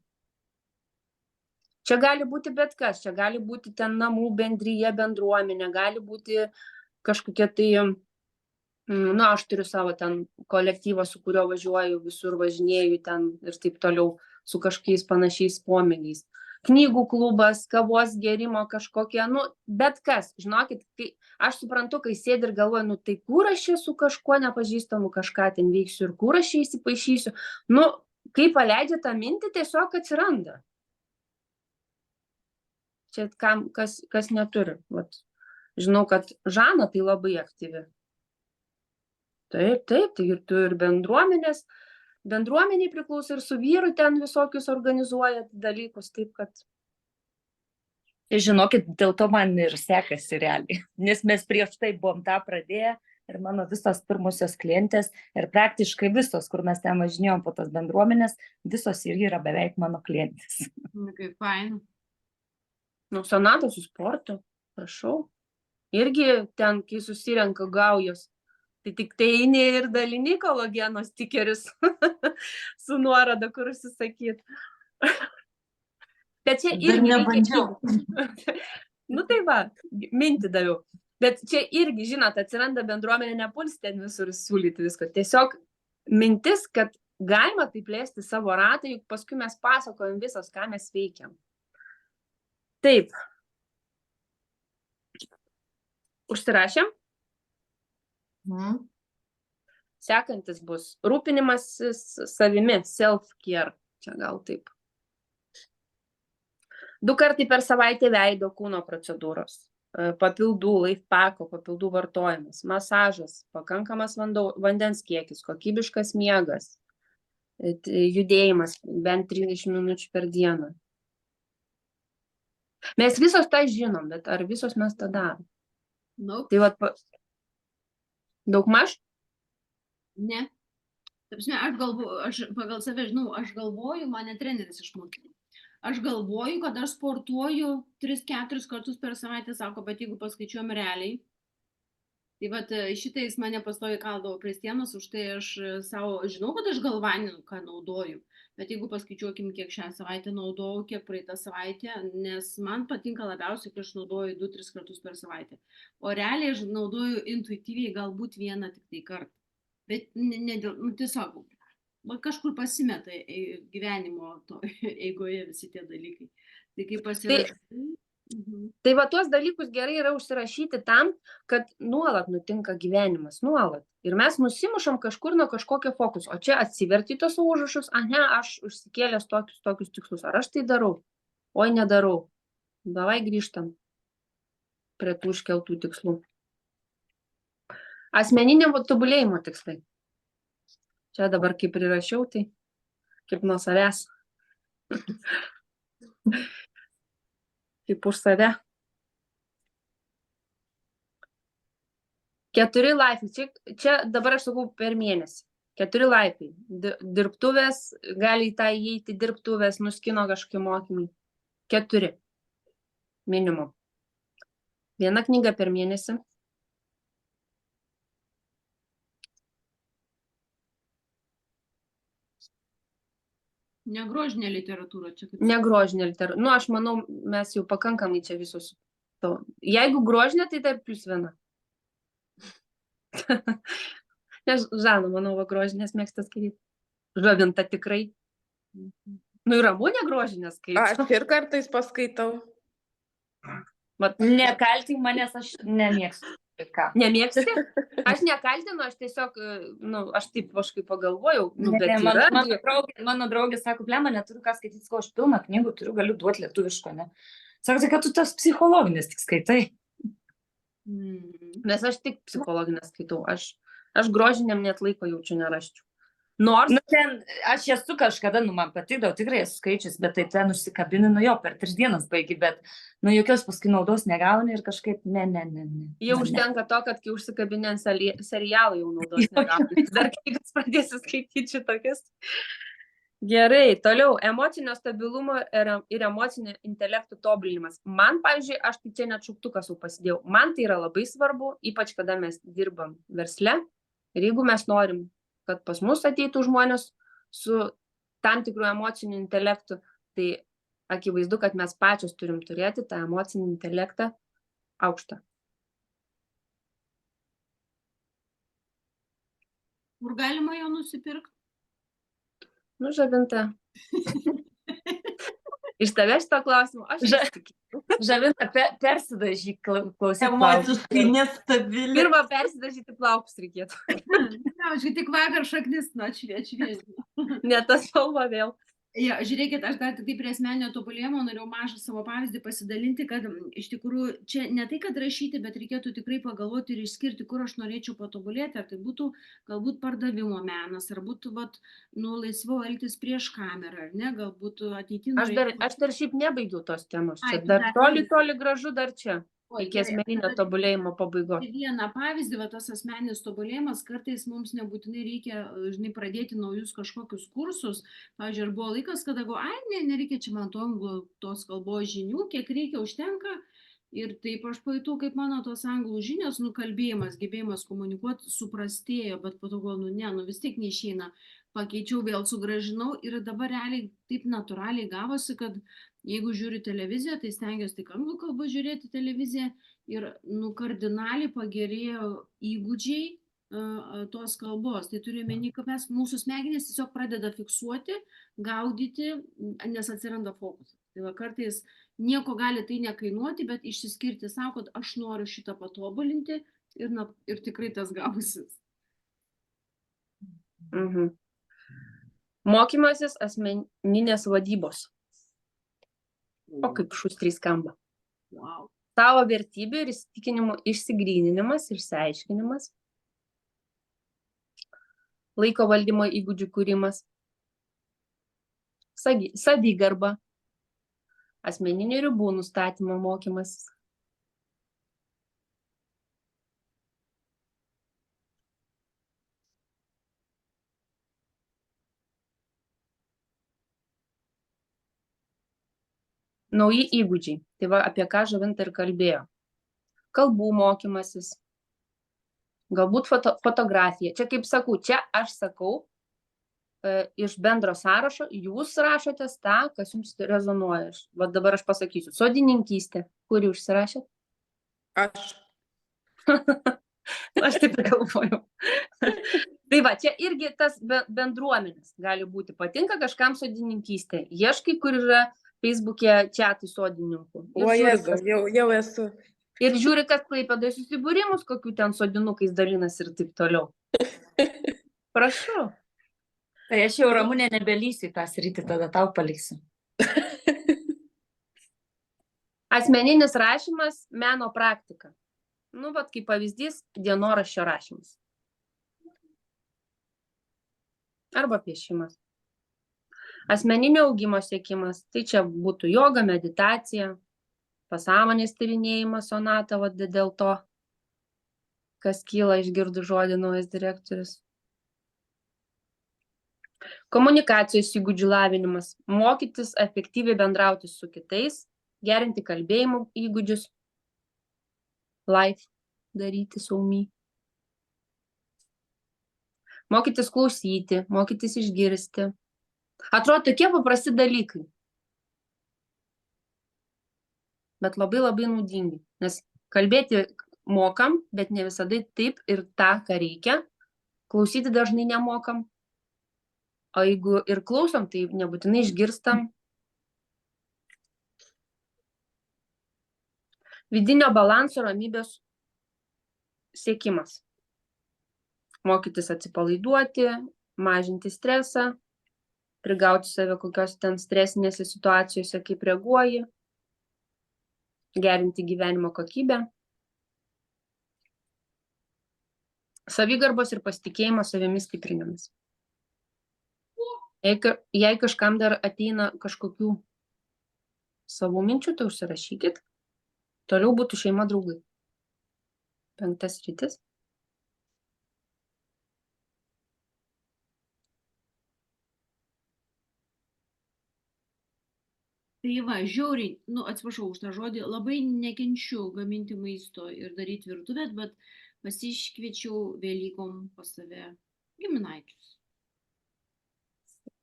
S1: Čia gali būti bet kas, čia gali būti ten namų bendryje, bendruomenė, gali būti kažkokia tai, nu, aš turiu savo ten kolektyvą, su kuriuo važiuoju, visur važinėju ten ir taip toliau, su kažkokiais panašiais pomėgiais. Knygų klubas, kavos gerimo kažkokie, nu, bet kas, žinokit, kai aš suprantu, kai sėdi ir galvoju, nu, tai kur aš čia su kažkuo nepažįstamu kažką ten veiksiu ir kur aš čia įsipaišysiu, nu, kai paleidžia tą mintį, tiesiog atsiranda. Čia kas neturi. Vat. Žinau, kad Žana tai labai aktyvi. Taip, tai ir tu ir bendruomeniai priklauso ir su vyru ten visokius organizuoja dalykus, taip kad.
S6: Žinokit, dėl to man ir sekasi realiai, nes mes prieš tai buvom tą pradėję ir mano visos pirmusios klientės ir praktiškai visos, kur mes ten važinėjom po tas bendruomenės, visos irgi yra beveik mano klientės.
S3: Nu, kaip faina.
S1: Nu, Sonata su sportu, prašau. Irgi ten, kai susirenka gaujos, tai tik tai eini ir dalini kolageno stikerius su nuoroda, kur užsisakyt. Bet čia
S2: Dar
S1: irgi
S2: nebandžiau.
S1: Nu tai va, mintį daviau. Bet čia irgi, žinot, atsiranda bendruomenė, nepuls ten visur siūlyti visko. Tiesiog mintis, kad galima taip plėsti savo ratą, juk paskui mes pasakojam visos, ką mes veikiam. Taip. Užsirašėm? Sekantis bus rūpinimasis savimi, self-care. Čia gal taip. 2 kartai per savaitę veido kūno procedūros, papildų, lifepako, papildų vartojimas, masažas, pakankamas vandens kiekis, kokybiškas miegas, judėjimas bent 30 minučių per dieną. Mes visos tą žinom, bet ar visos mes tą darom?
S3: Nu,
S1: Tai vat, daugmaž?
S3: ne. Taip, aš pagal save žinau, aš galvoju, mane treneris išmokė. Aš galvoju, kad aš sportuoju 3-4 kartus per savaitę, sako, bet jeigu paskaičiuojam realiai, tai vat šitais mane pastoviai kaldavo prie sienos, už tai aš savo, žinau, kad aš galvaninu, ką naudoju, bet jeigu paskaičiuokim, kiek šią savaitę naudojau, kiek praeitą savaitę, nes man patinka labiausiai, kai aš naudoju 2-3 kartus per savaitę, o realiai aš naudoju intuityviai galbūt vieną tik tai kartą, bet tiesiog kažkur pasimeta gyvenimo eigoje visi tie dalykai. Tai kaip pasirašai.
S1: Tai va tuos dalykus gerai yra užsirašyti tam, kad nuolat nutinka gyvenimas, nuolat. Ir mes nusimušam kažkur nuo kažkokio fokuso. O čia atsiverti tos užrašus, ne, aš užsikėlęs tokius tikslus. Ar aš tai darau? Oi, nedarau. Davai grįžtam prie tų iškeltų tikslų. Asmeninio tobulėjimo tikslai. Čia dabar kaip prirašiau, tai kaip nuo savęs. Kaip už save. 4 laiptai. Čia dabar aš sakau per mėnesį. 4 laiptai. Dirbtuvės, gali į tą įeiti dirbtuvės, nuskino kažkokie mokymai. 4. Minimum. 1 knyga per mėnesį.
S3: Negrožinė literatūra čia.
S1: Negrožinė literatūra. Nu, aš manau, mes jau pakankamai čia visus. Jeigu grožinė, tai dar +1. Nes Žana, manau, va grožinės mėgsta skaityti. Žavinta tikrai. Nu, ir Ramunė grožinė skaito.
S4: Aš ir kartais paskaitau.
S6: Nekaltink manęs, aš nemėgstu.
S1: Nemėgsti? Aš nekaltinu, aš tiesiog, aš taip kažkaip pagalvojau. Bet
S6: mano draugė sako, blema, neturiu ką skaityti, aš pilną knygų turiu, galiu duoti lietuviško, ne? Sako, tai kad tu tas psichologinės tik skaitai.
S1: Nes aš tik psichologinės skaitau. Aš grožiniam net laiko jaučiu neraščiau. Nors...
S6: Aš esu kažkada, man patikdavo, tikrai esu skaičius, bet tai ten užsikabini, jo, per 3 dienas baigi, bet, jokios paskui naudos negauni ir kažkaip, ne.
S1: Jau užtenka to, kad kai užsikabini ant serialų jau naudos negauni. Dar knygas pradėsi skaityti šitokias. Gerai, toliau, emocinio stabilumo ir emocinio intelektų tobulinimas. Man, pavyzdžiui, aš tai čia net šauktuką sau pasidėjau. Man tai yra labai svarbu, ypač kada mes dirbam versle. Ir jeigu mes norim, kad pas mus ateitų žmonės su tam tikru emociniu intelektu, tai akivaizdu, kad mes pačios turim turėti tą emocinį intelektą aukštą.
S3: Kur galima jo nusipirkti?
S1: Nu, Žavinta. Iš tavęs šito klausimu, aš įstikiu.
S6: Žavinta, persidažyk klausyk.
S2: Emociškai nestabili.
S1: Pirmą persidažyti plaukus reikėtų.
S3: Aš tik vakar šaknis atšviežiu.
S1: Ne tas spalva vėl.
S3: Ja, žiūrėkit, aš dar tik tai prie asmeninio tobulėjimo norėjau mažą savo pavyzdį pasidalinti, kad iš tikrųjų čia ne tai, kad rašyti, bet reikėtų tikrai pagalvoti ir išskirti, kur aš norėčiau patobulėti, ar tai būtų galbūt pardavimo menas, ar būtų laisviau elgtis prieš kamerą, ar ne, galbūt ateityje.
S1: Aš dar šiaip nebaigiau tos temos, čia dar toli gražu dar čia.
S3: Oi,
S1: iki
S3: gerai,
S1: asmeninio
S3: tada
S1: tobulėjimo pabaigos.
S3: vieną pavyzdį, va tas asmeninis tobulėjimas, kartais mums nebūtinai reikia, žinai, pradėti naujus kažkokius kursus. Pavyzdžiui, ir buvo laikas, kada galvoju, ai, nereikia čia man tos kalbos žinių, kiek reikia, užtenka. Ir taip aš pajutau, kaip mano tos anglų žinios, nukalbėjimas, gebėjimas komunikuoti suprastėjo, bet po to galvoju, ne, vis tiek neišeina. Pakeičiau, vėl sugražinau ir dabar realiai taip natūraliai gavosi, kad jeigu žiūriu televiziją, tai stengiuosi tik anglų kalbą žiūrėti televiziją ir kardinaliai pagerėjo įgūdžiai tos kalbos. Tai turiu omeny, kad mūsų smegenys tiesiog pradeda fiksuoti, gaudyti, nes atsiranda fokusas. Tai va kartais nieko gali tai nekainuoti, bet išsiskirti savo, kad aš noriu šitą patobulinti ir tikrai tas gausis.
S1: Mhm. Mokymasis asmeninės vadybos. O kaip šustriai skamba.
S3: Wow.
S1: Savo vertybių ir įsitikinimų išsigryninimas, išsiaiškinimas. Laiko valdymo įgūdžių kūrimas. Savigarba. Asmeninių ribų nustatymo mokymasis. Nauji įgūdžiai. Tai va, apie ką Žuvinta ir kalbėjo. Kalbų mokymasis. Galbūt fotografija. Čia kaip sakau, čia aš sakau iš bendro sąrašo, jūs rašotės tą, kas jums rezonuoja. Va dabar aš pasakysiu. Sodininkystė. Kurį užsirašėt?
S4: Aš.
S1: Aš taip galvoju. Tai va, čia irgi tas bendruomenės gali būti. Patinka kažkam sodininkystė. Ieškai, kur yra Facebook'e čiatai sodininkų.
S4: O Jėzau, jau esu.
S1: Ir žiūri, kad Klaipėdoje susibūrimus, kokių ten sodinukais dalinasi ir taip toliau. Prašau.
S6: Tai aš jau Ramunė nebelysiu į tą sritį, tada tau paliksiu.
S1: Asmeninis rašymas, meno praktika. Nu, vat kaip pavyzdys, dienoraščio rašymas. Arba piešimas. Asmeninio augimo siekimas, tai čia būtų joga, meditacija, pasąmonės tyrinėjimas, sonata, vat dėl to, kas kyla išgirdus žodį naujas direktorius. Komunikacijos įgūdžių lavinimas, mokytis efektyviai bendrauti su kitais, gerinti kalbėjimo įgūdžius, live daryti saumy. Mokytis klausyti, mokytis išgirsti. Atrodo tokie paprasti dalykai. Bet labai labai naudingi. Nes kalbėti mokam, bet ne visada taip ir tą, ką reikia. Klausyti dažnai nemokam. O jeigu ir klausom, tai nebūtinai išgirstam. Vidinio balanso ramybės siekimas. Mokytis atsipalaiduoti, mažinti stresą, prigauti save kokios ten stresinėse situacijose, kaip reaguoji, gerinti gyvenimo kokybę. Savigarbos ir pasitikėjimo savimi stiprinimas. Jei kažkam dar ateina kažkokių savų minčių, tai užsirašykit. Toliau būtų šeima draugai. 5 sritis.
S3: Tai va, žiauriai, atsiprašau už tą žodį, labai nekenčiu gaminti maisto ir daryti virtuvės, bet pasiškviečiau Velykom pas save giminaičius.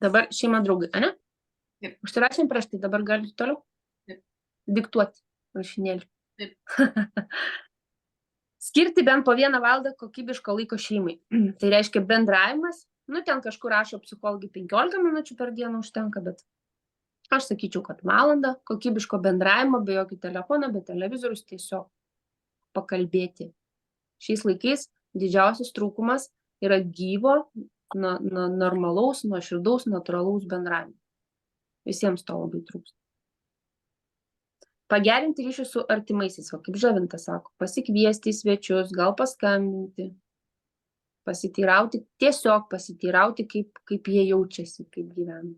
S1: Dabar šeima draugai, ane?
S3: Taip.
S1: Užsirašėm prieš tai, dabar galite toliau?
S3: Taip.
S1: Diktuoti rašinėlį.
S3: Taip.
S1: Skirti bent po 1 valandą kokybiško laiko šeimai. Tai reiškia bendravimas. Ten kažkur rašo psichologai 15 minučių per dieną užtenka, bet aš sakyčiau, kad valandą kokybiško bendravimo, be jokio telefono, be televizorius, tiesiog pakalbėti. Šiais laikais didžiausias trūkumas yra gyvo, normalaus, nuoširdaus, natūralaus bendravimo. Visiems to labai trūksta. Pagerinti ryšius su artimaisiais, o kaip Žuvinta sako, pasikviesti į svečius, gal paskambinti, pasiteirauti, tiesiog pasiteirauti, kaip jie jaučiasi, kaip gyvena.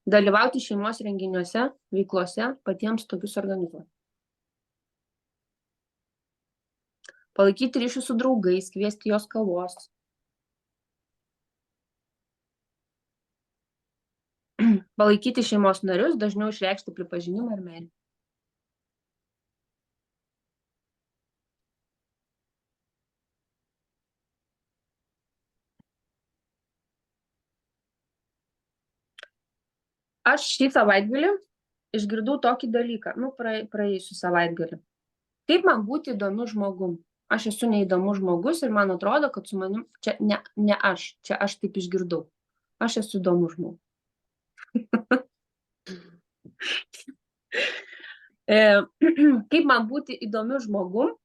S1: Dalyvauti šeimos renginiuose, veiklose, patiems tokius organizuoti. palaikyti ryšius su draugais, kviesti jos kavos. Palaikyti šeimos narius, dažniau išreikšti pripažinimą ir meilę. Aš šį savaitgalį išgirdau tokį dalyką, praėjusių savaitgalį. Kaip man būti įdomiu žmogum? Aš esu neįdomus žmogus ir man atrodo, kad su manim, čia ne aš, čia aš taip išgirdau. Aš esu įdomus žmogus. Kaip man būti įdomiu žmogum?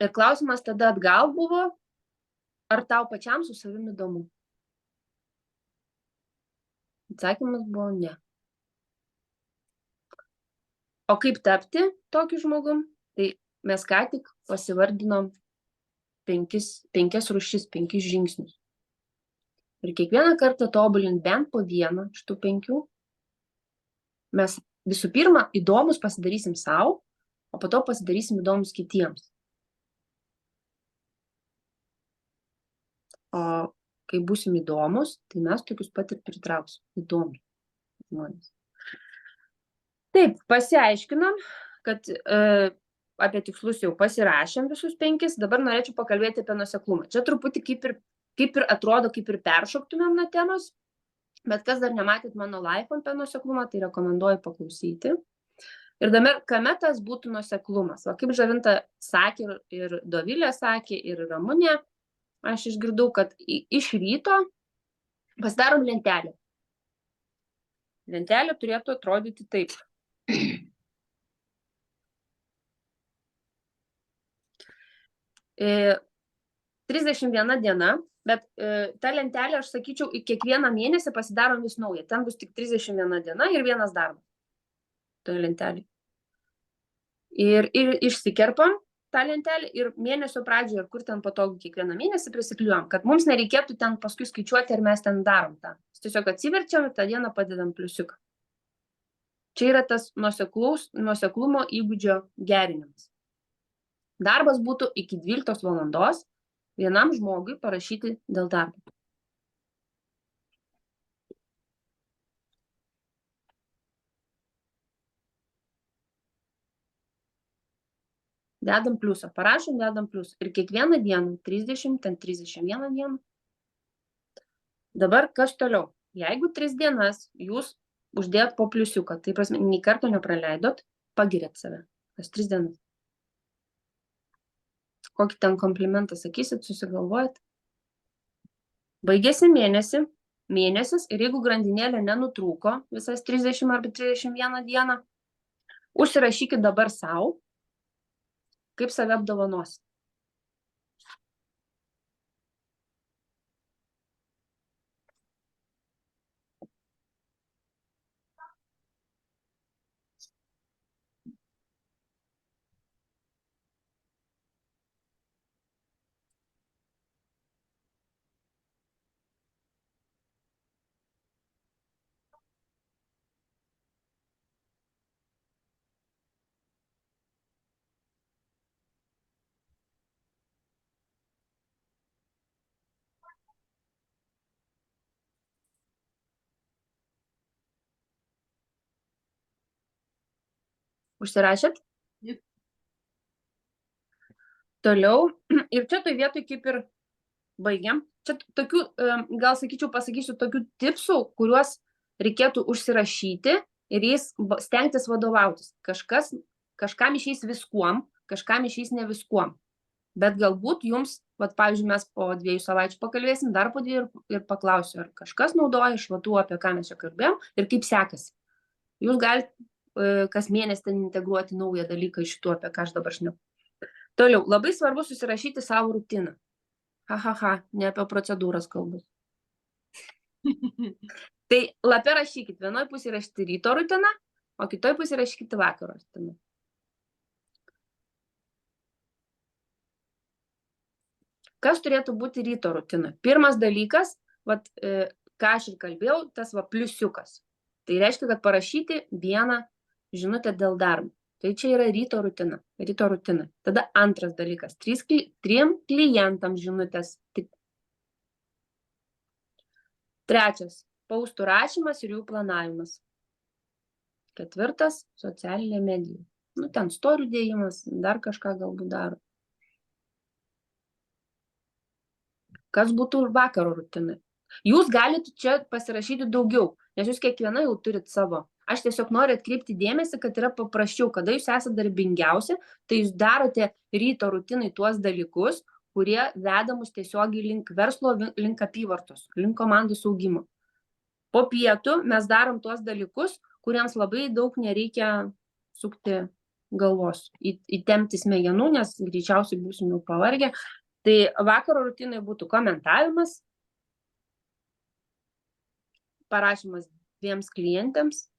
S1: Ir klausimas tada atgal buvo, ar tau pačiam su savimi įdomu? Atsakymas buvo ne. O kaip tapti tokiu žmogum? Tai mes ką tik pasivardinom 5 rūšis, 5 žingsnius. Ir kiekvieną kartą tobulint bent po vieną iš tų 5, mes visų pirma įdomus pasidarysim sau, o po to pasidarysim įdomus kitiems. O kai būsim įdomus, tai mes tokius pat ir pritrauksim. Įdomus žmonės. Taip, pasiaiškinam, kad apie tikslus jau pasirašėm visus 5, dabar norėčiau pakalbėti apie nuoseklumą. Čia truputį kaip ir atrodo, kaip ir peršoktumėm nuo temos, bet kas dar nematėt mano live apie nuoseklumą, tai rekomenduoju paklausyti. Ir dabar, kame tas būtų nuoseklumas? Va, kaip Žavinta sakė ir Dovilė sakė ir Ramunė, aš išgirdau, kad iš ryto pasidarom lentelę. Lentelė turėtų atrodyti taip. 31 diena, bet ta lentelė, aš sakyčiau, į kiekvieną mėnesį pasidarom vis naują. Ten bus tik 31 diena ir vienas darbas. Toje lentelė. Ir išsikerpam tą lentelę ir mėnesio pradžioje, ir kur ten patogu kiekvieną mėnesį prisikliuojam, kad mums nereikėtų ten paskui skaičiuoti, ar mes ten darom tą. Tiesiog atsiverčiam ir tą dieną padedam pliusiuką. Čia yra tas nuoseklumo įgūdžio gerinimas. Darbas būtų iki 12 valandos vienam žmogui parašyti dėl darbo. Dedam pliusą, parašom, dedam pliusą. Ir kiekvieną dieną, 30, ten 31 dieną. Dabar kas toliau? Jeigu 3 dienas jūs uždėjot po pliusiuką, tai prasme, nei karto nepraleidot, pagirėt save. Tas 3 dienas. Kokį ten komplimentą sakysit, susigalvojat. Baigėsi mėnesis ir jeigu grandinėlė nenutrūko visas 30 arba 31 dieną, užsirašykit dabar sau, kaip save apdovanos. Užsirašėt?
S3: Taip.
S1: Toliau. Ir čia toj vietoj kaip ir baigiam. Čia tokių, gal pasakysiu tokių tipsų, kuriuos reikėtų užsirašyti ir jais stengtis vadovautis. Kažkam išeis viskuom, kažkam išeis ne viskuom. Bet galbūt jums, pavyzdžiui, mes po 2 savaičių pakalbėsim, dar po 2 ir paklausiu, ar kažkas naudoja iš tų, apie ką mes čia kalbėjom ir kaip sekasi. Jūs galite kas mėnesį ten integruoti naują dalyką iš šitų, apie ką aš dabar šneku. Toliau, labai svarbu susirašyti savo rutiną. Ne apie procedūras kalbus. Tai lape rašykit, vienoj pusėje rašyti ryto rutiną, o kitoj pusėje rašykite vakaro rutiną. Kas turėtų būti ryto rutina? Pirmas dalykas, ką aš ir kalbėjau, tas pliusiukas. Tai reiškia, kad parašyti vieną žinutę dėl darbo. Tai čia yra ryto rutina. Ryto rutina. Tada antras dalykas. 3 klientams žinutės. Trečias. Paustų rašymas ir jų planavimas. 4. Socialinė medija. Nu, ten storių dėjimas, dar kažką galbūt daro. Kas būtų vakaro rutinai? Jūs galite čia pasirašyti daugiau, nes jūs kiekviena jau turit savo. Aš tiesiog noriu atkreipti dėmesį, kad yra paprasčiau, kada jūs esate darbingiausi, tai jūs darote ryto rutinai tuos dalykus, kurie veda mus tiesiogiai link verslo, link apyvartos, link komandos augimo. Po pietų mes darom tuos dalykus, kuriems labai daug nereikia sukti galvos, įtempti smegenų, nes greičiausiai būsim jau pavargę. Tai vakaro rutinai būtų komentavimas, parašymas 2 klientėms,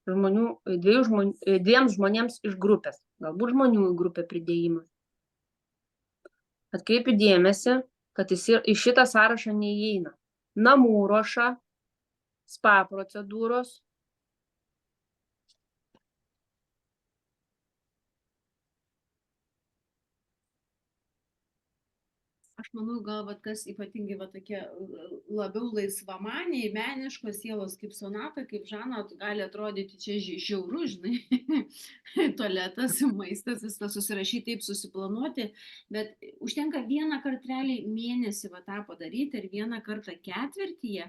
S1: 2 žmonėms iš grupės, galbūt žmonių į grupę pridėjimas. Atkreipiu dėmesį, kad į šitą sąrašą neįeina namų ruoša, spa procedūros.
S3: Aš manau, gal kas ypatingai tokie labiau laisvamaniai, meniškos sielos kaip Sonata, kaip Žana, gali atrodyti čia žiauru, žinai, tualetas, maistas, viską susirašyti, taip susiplanuoti, bet užtenka vieną kartą realiai mėnesį tą padaryti ir vieną kartą ketvirtyje,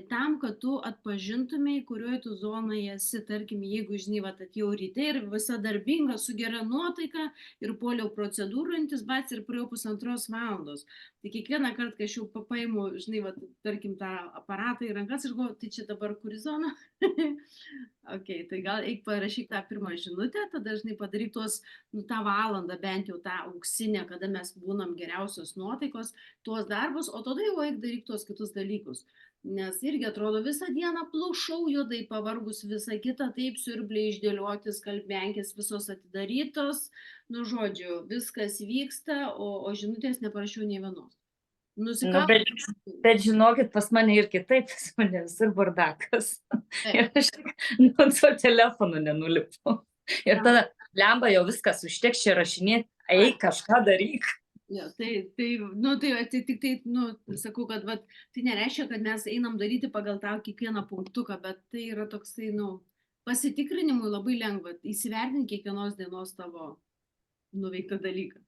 S3: tam, kad tu atpažintumai, kurioje tu zonoje esi, tarkim, jeigu, žinai, atėjau ryte ir visa darbinga, su gera nuotaika ir poliau procedūrantis, bet ir praėjau 1,5 valandos. Tai kiekvieną kartą, kai aš jau paimu, žinai, tarkim, tą aparatą į rankas ir galvoju, tai čia dabar kuri zona? Ok, tai gal eik parašyk tą pirmą žinutę, tada dažnai padaryk tuos, tą valandą, bent jau tą auksinę, kada mes būnam geriausios nuotaikos, tuos darbus, o tada jau eik daryk tuos kitus dalykus. Nes irgi atrodo visą dieną plušau juodai pavargus, visą kitą taip siurbliai išdėlioti, skalbenkės visos atidarytos, nu žodžiu, viskas vyksta, o žinutės neparašiau nei vienos.
S6: Bet žinokit, pas mane ir kitaip, pas mane visur bardakas. Ir aš su telefonu nenulipu. Ir tada, lemba, jau viskas užteks čia rašinėti, eik kažką daryk.
S3: Ja, tai tik tai, sakau, kad tai nereiškia, kad mes einam daryti pagal tą kiekvieną punktuką, bet tai yra toksai, pasitikrinimui labai lengva, įsivertinti kiekvienos dienos tavo nuveiktą dalyką.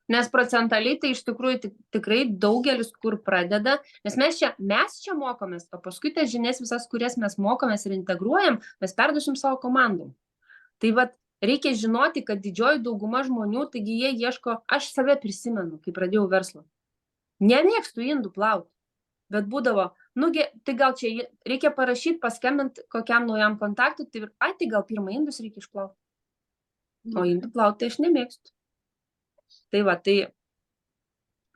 S1: Nes procentaliai tai iš tikrųjų tikrai daugelis kur pradeda, nes mes čia mokomės, o paskui tas žinias visas, kurias mes mokomės ir integruojam, mes perduosim savo komandom. Tai reikia žinoti, kad didžioji dauguma žmonių, taigi jie ieško, aš save prisimenu, kai pradėjau verslą. Nemėgstu indų plauti, bet būdavo, tai gal čia reikia parašyti, paskambinti kokiam naujam kontaktui, tai gal pirmą indus reikia išplauti. O indų plauti tai aš nemėgstu. Tai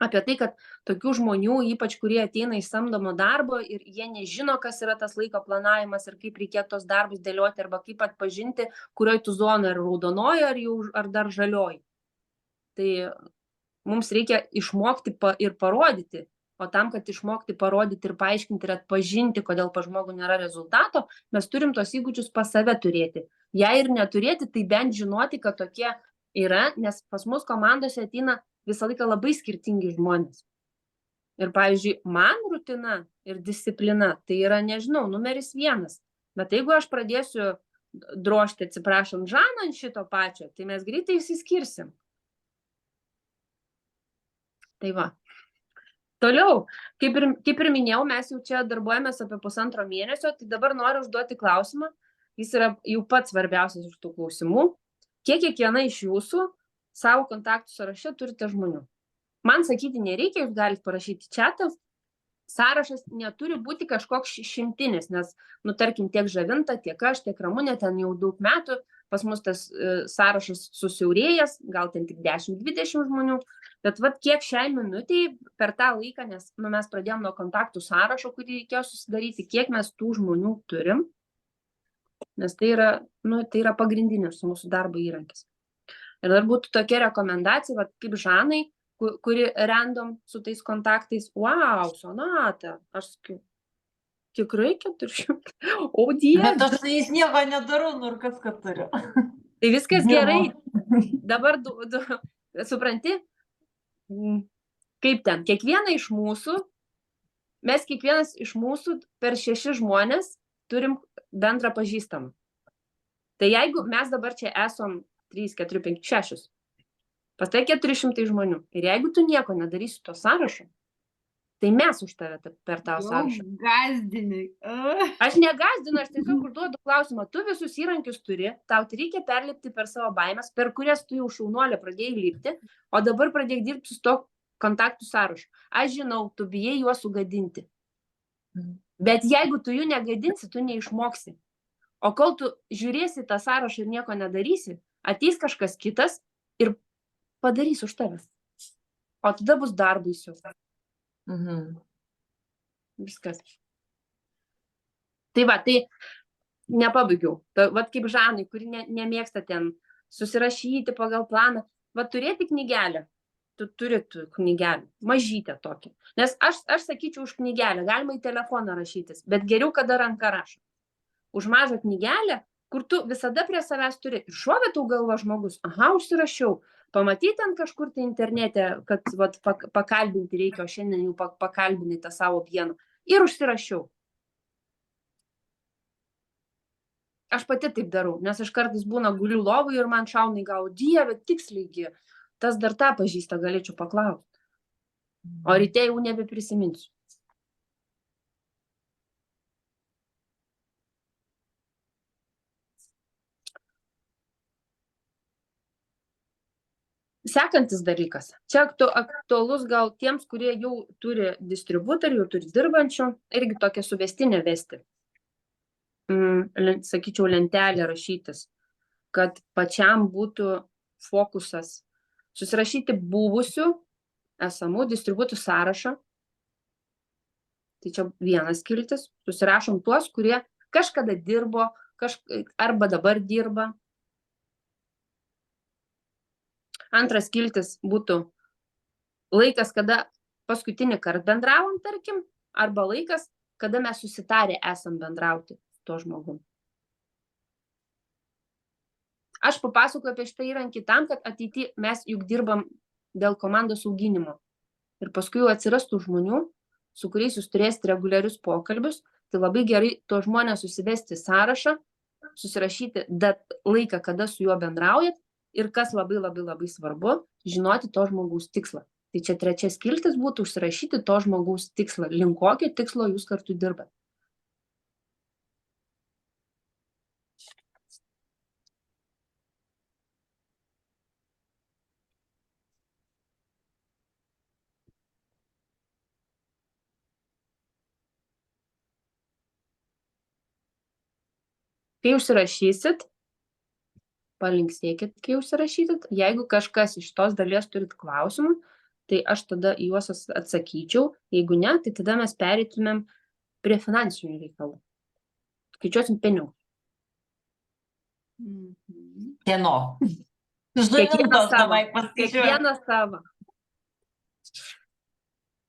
S1: apie tai, kad tokių žmonių, ypač kurie ateina į samdomo darbo ir jie nežino, kas yra tas laiko planavimas ir kaip reikėtų tos darbus dėlioti arba kaip atpažinti, kurioje tu zonoje, ar raudonoji, ar dar žalioji. Tai mums reikia išmokti ir parodyti, o tam, kad išmokti parodyti ir paaiškinti ir atpažinti, kodėl pas žmogų nėra rezultato, mes turim tos įgūdžius pas save turėti. Jei ir neturėti, tai bent žinoti, kad tokie yra, nes pas mus komandose ateina visą laiką labai skirtingi žmonės. Ir, pavyzdžiui, man rutina ir disciplina, tai yra, nežinau, numeris 1. Bet jeigu aš pradėsiu drožti, atsiprašom, Žaną ant šito pačio, tai mes greitai išsiskirsim. Tai va. Toliau, kaip ir minėjau, mes jau čia darbuojamės apie 1,5 mėnesio, tai dabar noriu užduoti klausimą. Jis yra jau pats svarbiausias iš tų klausimų. Kiek kiekviena iš jūsų savo kontaktų sąraše turite žmonių? Man sakyti nereikia, jūs galite parašyti chatą. Sąrašas neturi būti kažkoks šimtinis, nes, tarkim, tiek Žavinta, tiek aš, tiek Ramunė, ten jau daug metų, pas mus tas sąrašas susiaurėjęs, gal ten tik 10-20 žmonių, bet kiek šiai minutei per tą laiką, nes mes pradėjom nuo kontaktų sąrašo, kurį reikėjo susidaryti, kiek mes tų žmonių turim, nes tai yra pagrindinis mūsų darbo įrankis. Ir dar būtų tokia rekomendacija, kaip Žanai, kuri random su tais kontaktais, wow, Sonata, aš sakiau, tikrai 400, o dieve.
S2: Bet aš su jais nieko nedarau, ir kas kad turiu.
S1: Tai viskas
S2: Dirbo.
S1: gerai. Dabar, supranti, kaip ten, mes kiekvienas iš mūsų per 6 žmonės turim bendrą pažįstamą. Tai jeigu mes dabar čia esam 3, 4, 5, 6, pas tai 400 žmonių. Ir jeigu tu nieko nedarysi to sąrašo, tai mes už tave per tą sąrašą.
S3: Gazdini.
S1: Aš negazdinu, aš tiesiog užduodu klausimą. Tu visus įrankius turi, tau reikia perlipti per savo baimės, per kurias tu jau šaunuolė pradėjai lipti, o dabar pradėjai dirbti su to kontaktų sąrašu. Aš žinau, tu bijai juos sugadinti. Bet jeigu tu jų negadinsi, tu neišmoksi. O kol tu žiūrėsi tą sąrašą ir nieko nedarysi, ateis kažkas kitas ir padarys už tave. O tada bus dar baisiau. Viskas. Tai va, tai nepabaigiau. Vat kaip Žanai, kuri nemėgsta ten susirašyti pagal planą. Va turėti knygelę. Tu turi knygelę. Mažytę tokią. Nes aš sakyčiau už knygelę. Galima į telefoną rašytis. Bet geriau, kada ranka rašo. Už mažą knygelę, kur tu visada prie savęs turi. Ir šovė tau galva žmogus. Aha, užsirašiau. Pamatyti ten kažkur tai internete, kad vat, pakalbinti reikia, o šiandien jau pakalbinai tą savo vieną. Ir užsirašiau. Aš pati taip darau, nes aš kartais būna guliu lovui ir man šauna į galvą, Dieve, tiksliai, tas dar tą pažįsta, galėčiau paklausti. O ryte jau nebeprisiminsiu. Sekantis dalykas. Čia aktualus gal tiems, kurie jau turi distributorių, jau turi dirbančių, irgi tokia suvestinė vesti. Sakyčiau, lentelė rašytis, kad pačiam būtų fokusas. Susirašyti buvusių esamų distributų sąrašą. Tai čia vienas skiltis. Susirašom tuos, kurie kažkada dirbo, arba dabar dirba. Antras skiltis būtų laikas, kada paskutinį kartą bendravom, tarkim, arba laikas, kada mes susitarę esam bendrauti su to žmogum. Aš papasakoju apie šitą įrankį tam, kad ateityje mes juk dirbam dėl komandos auginimo. Ir paskui jau atsirastų žmonių, su kuriais jūs turėsite reguliarius pokalbius, tai labai gerai to žmonės susivesti sąrašą, susirašyti laiką, kada su juo bendraujat, ir kas labai labai labai svarbu, žinoti to žmogaus tikslą. Tai čia trečias skiltis būtų užsirašyti to žmogaus tikslą. Link kokio tikslo jūs kartu dirbat. Kai užsirašysit, palinksėkit, kai užsirašysit. Jeigu kažkas iš tos dalies turit klausimų, tai aš tada į juos atsakyčiau. Jeigu ne, tai tada mes pereitumėm prie finansinių reikalų. Skaičiuosim pinigus.
S2: Kieno?
S1: Kiekvieną savo.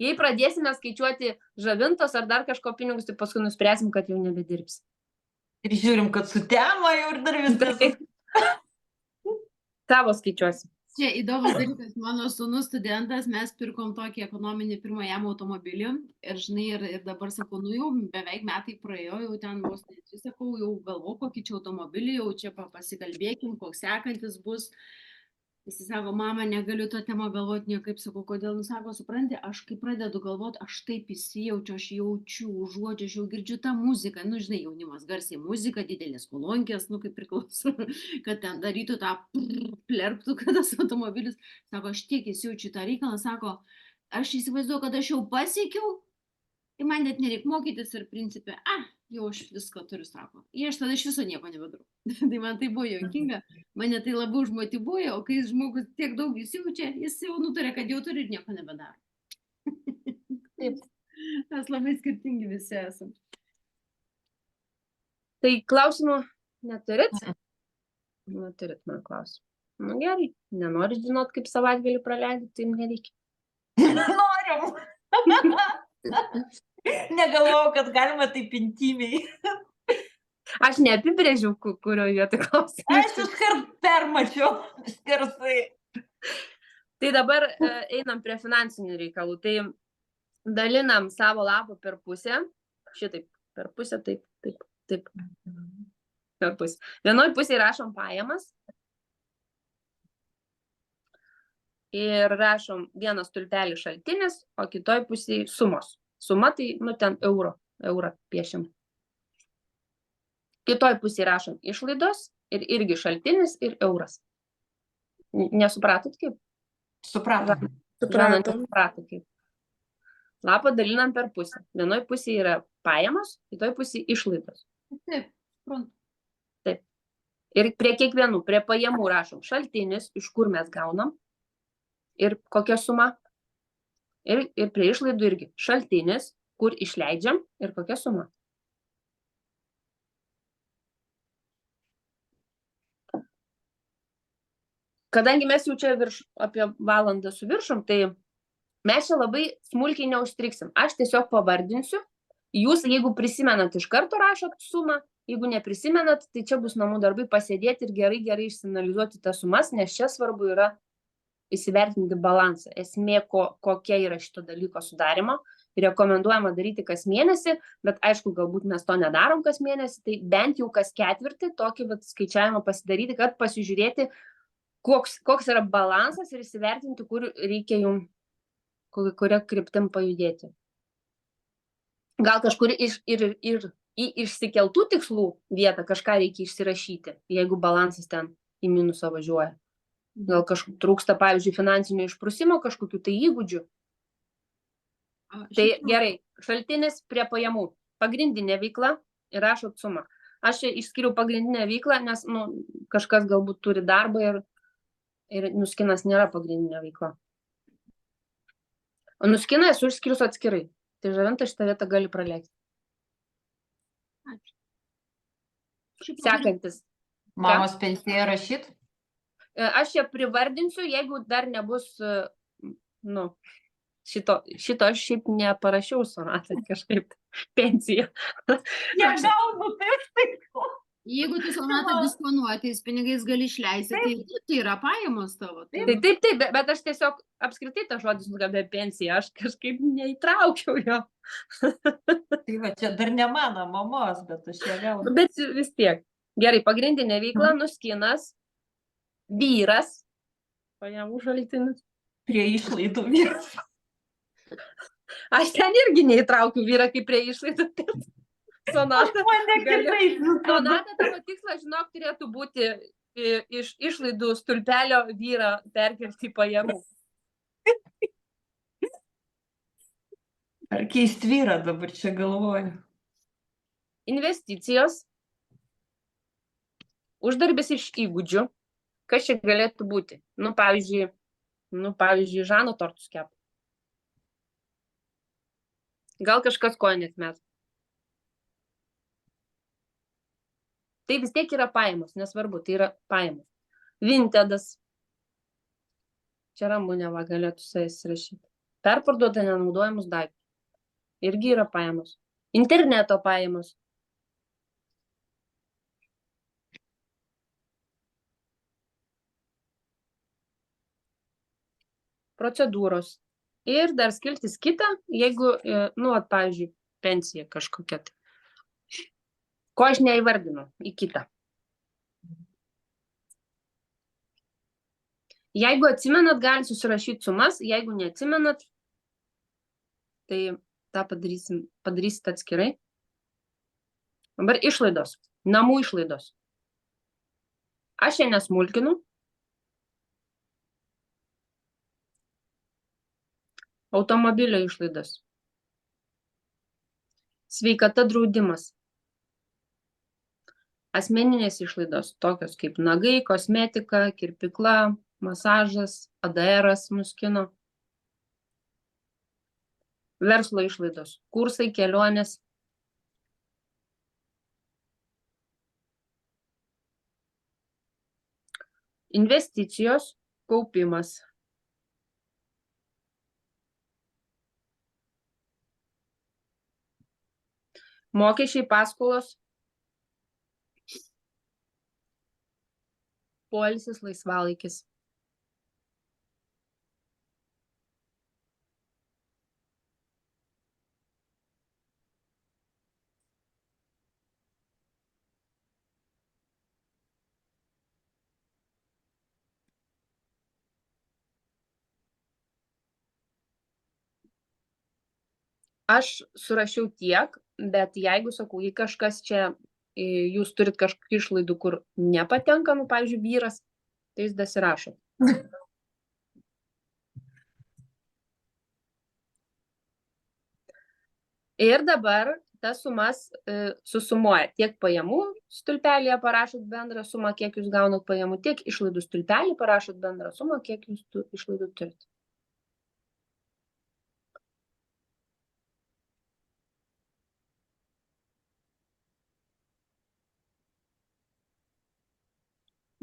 S1: Jei pradėsime skaičiuoti žavintos ar dar kažko pinigus, tai paskui nuspręsim, kad jau nebedirbs.
S2: Ir žiūrim, kad su tema jau ir dar viskas.
S1: Savo skaičiuosim.
S3: Čia įdomus dalykas, mano sūnus studentas, mes pirkom tokį ekonominį pirmą jam automobilį ir žinai, ir dabar sakau, nu jau beveik metai praėjo, jau ten vos sakau, jau galvo kokį čia automobilį, jau čia pasikalbėkim, koks sekantis bus. Jis sako, mama, negaliu to temą galvoti niekaip, sakau, kodėl, sako, supranti, aš kai pradedu galvoti, aš taip įsijaučiu, aš jaučiu, užuodžiu, aš jau girdžiu tą muziką, nu, žinai, jaunimas garsiai muzika, didelės kolonkės, nu, kaip priklauso, kad ten darytų tą plerptų, kad tas automobilis, sako, aš tiek įsijaučiu tą reikalą, sako, aš įsivaizduoju, kad aš jau pasiekiau, ir man net nereik mokytis ir principė, jau aš viską turiu, sako. Ir aš tada iš viso nieko nebedarau. Tai man tai buvo juokinga, mane tai labiau užmotyvuoja, o kai žmogus tiek daug įsijaučia, jis jau nutarė, kad jau turi ir nieko nebedaro.
S1: Taip.
S3: Mes labai skirtingi visi esam.
S1: Tai klausimų neturit? Neturit man klausimų. Nu gerai, nenorit žinot, kaip savaitgalį praleidai, tai nereikia.
S2: Norim! Negalvojau, kad galima taip intymiai.
S1: Aš neapibrėžiau, kurioje vietoje klausimas.
S2: Aš iškart permačiau skersai.
S1: Tai dabar einam prie finansinių reikalų. Tai dalinam savo lapą per pusę. Šitaip, per pusę, taip. Per pusę. Vienoj pusėje rašom pajamas. Ir rašom vieną stulpelį šaltinis, o kitoj pusėje sumos. Suma tai, ten eurą piešim. Kitoj pusėje rašom išlaidos ir irgi šaltinis ir euras. Nesupratot kaip?
S2: Supratom.
S1: Supratot kaip. Lapą dalinam per pusę. Vienoj pusėje yra pajamos, kitoj pusėje išlaidos.
S3: Taip, suprantu.
S1: Taip. Ir prie kiekvienų, prie pajamų rašom šaltinis, iš kur mes gaunam ir kokia suma. Ir prie išlaidų irgi šaltinis, kur išleidžiam ir kokia suma. Kadangi mes jau čia apie valandą su viršum, tai mes čia labai smulkiai neužstriksim. Aš tiesiog pavardinsiu. Jūs, jeigu prisimenat, iš karto rašot sumą. Jeigu neprisimenat, tai čia bus namų darbai pasėdėti ir gerai išsianalizuoti tas sumas, nes čia svarbu yra įsivertinti balansą. Esmė, kokia yra šito dalyko sudarimo. Rekomenduojama daryti kas mėnesį, bet aišku, galbūt mes to nedarom kas mėnesį, tai bent jau kas ketvirtį tokį skaičiavimą pasidaryti, kad pasižiūrėti, koks yra balansas ir įsivertinti, kur reikia jums, kuria kryptim pajudėti. Gal kažkur ir į išsikeltų tikslų vietą kažką reikia išsirašyti, jeigu balansas ten į minusą važiuoja. Gal kažkur trūksta, pavyzdžiui, finansinio išprusimo kažkokių tai įgūdžių. Tai gerai, šaltinis prie pajamų. Pagrindinė veikla ir rašot sumą. Aš čia išskiriu pagrindinę veiklą, nes kažkas galbūt turi darbą ir nuskinas nėra pagrindinė veikla. O nuskiną esu išskirius atskirai. Tai žavinta šitą vietą gali praleisti. Sekantis.
S2: Mamos pensiją rašyt?
S1: Aš čia privardinsiu, jeigu dar nebus, šito aš šiaip neparašiau Sonata kažkaip pensiją.
S2: Negaunu, taip.
S3: Jeigu tu Sonata disponuoji, tais pinigais gali išleisti, tai yra pajamos tavo.
S1: Taip, bet aš tiesiog apskritai tą žodį apie pensiją, aš kažkaip neįtraukiau jo.
S2: Tai va, čia dar ne mano mamos, bet aš ją gaunu.
S1: Bet vis tiek. Gerai, pagrindinė veikla, nuskinas, vyras, pajamų šaltinis.
S2: Prie išlaidų vyras.
S1: Aš ten irgi neįtraukiu vyrą kaip prie išlaidų. Sonata, tavo tikslas, žinok, turėtų būti iš išlaidų stulpelio vyrą perkelti į pajamų.
S2: Ar keist vyrą dabar čia galvoju?
S1: Investicijos. Uždarbis iš įgūdžių. Kas čia galėtų būti? Pavyzdžiui, Žano tortus kepa. Gal kažkas kojines mes. Tai vis tiek yra pajamos, nesvarbu, tai yra pajamos. Vintedas. Čia Ramunė galėtų įsirašyti. Perparduota nenaudojamus daiktus. Irgi yra pajamos. Interneto pajamos. Procedūros. Ir dar skiltis kitą, jeigu, pavyzdžiui, pensija kažkokia. Ko aš neįvardinu į kitą. Jeigu atsimenat, gali susirašyti sumas, jeigu neatsimenat, tai tą padarysit atskirai. Dabar išlaidos, namų išlaidos. Aš čia nesmulkinu. Automobilio išlaidos. Sveikata draudimas. Asmeninės išlaidos, tokios kaip nagai, kosmetika, kirpikla, masažas, ADR-as nuskino. Verslo išlaidos, kursai, kelionės. Investicijos, kaupimas. Mokesčiai, paskolos. poilsis, laisvalaikis. Aš surašiau tiek, bet jeigu sakau, jei kažkas čia, jūs turit kažkokių išlaidų, kur nepatenka, nu, pavyzdžiui, vyras, tai jūs dasirašot. Ir dabar tas sumas susumuoja. Tiek pajamų stulpelėje parašot bendrą sumą, kiek jūs gaunat pajamų, tiek išlaidų stulpelį parašot bendrą sumą, kiek jūs tų išlaidų turit.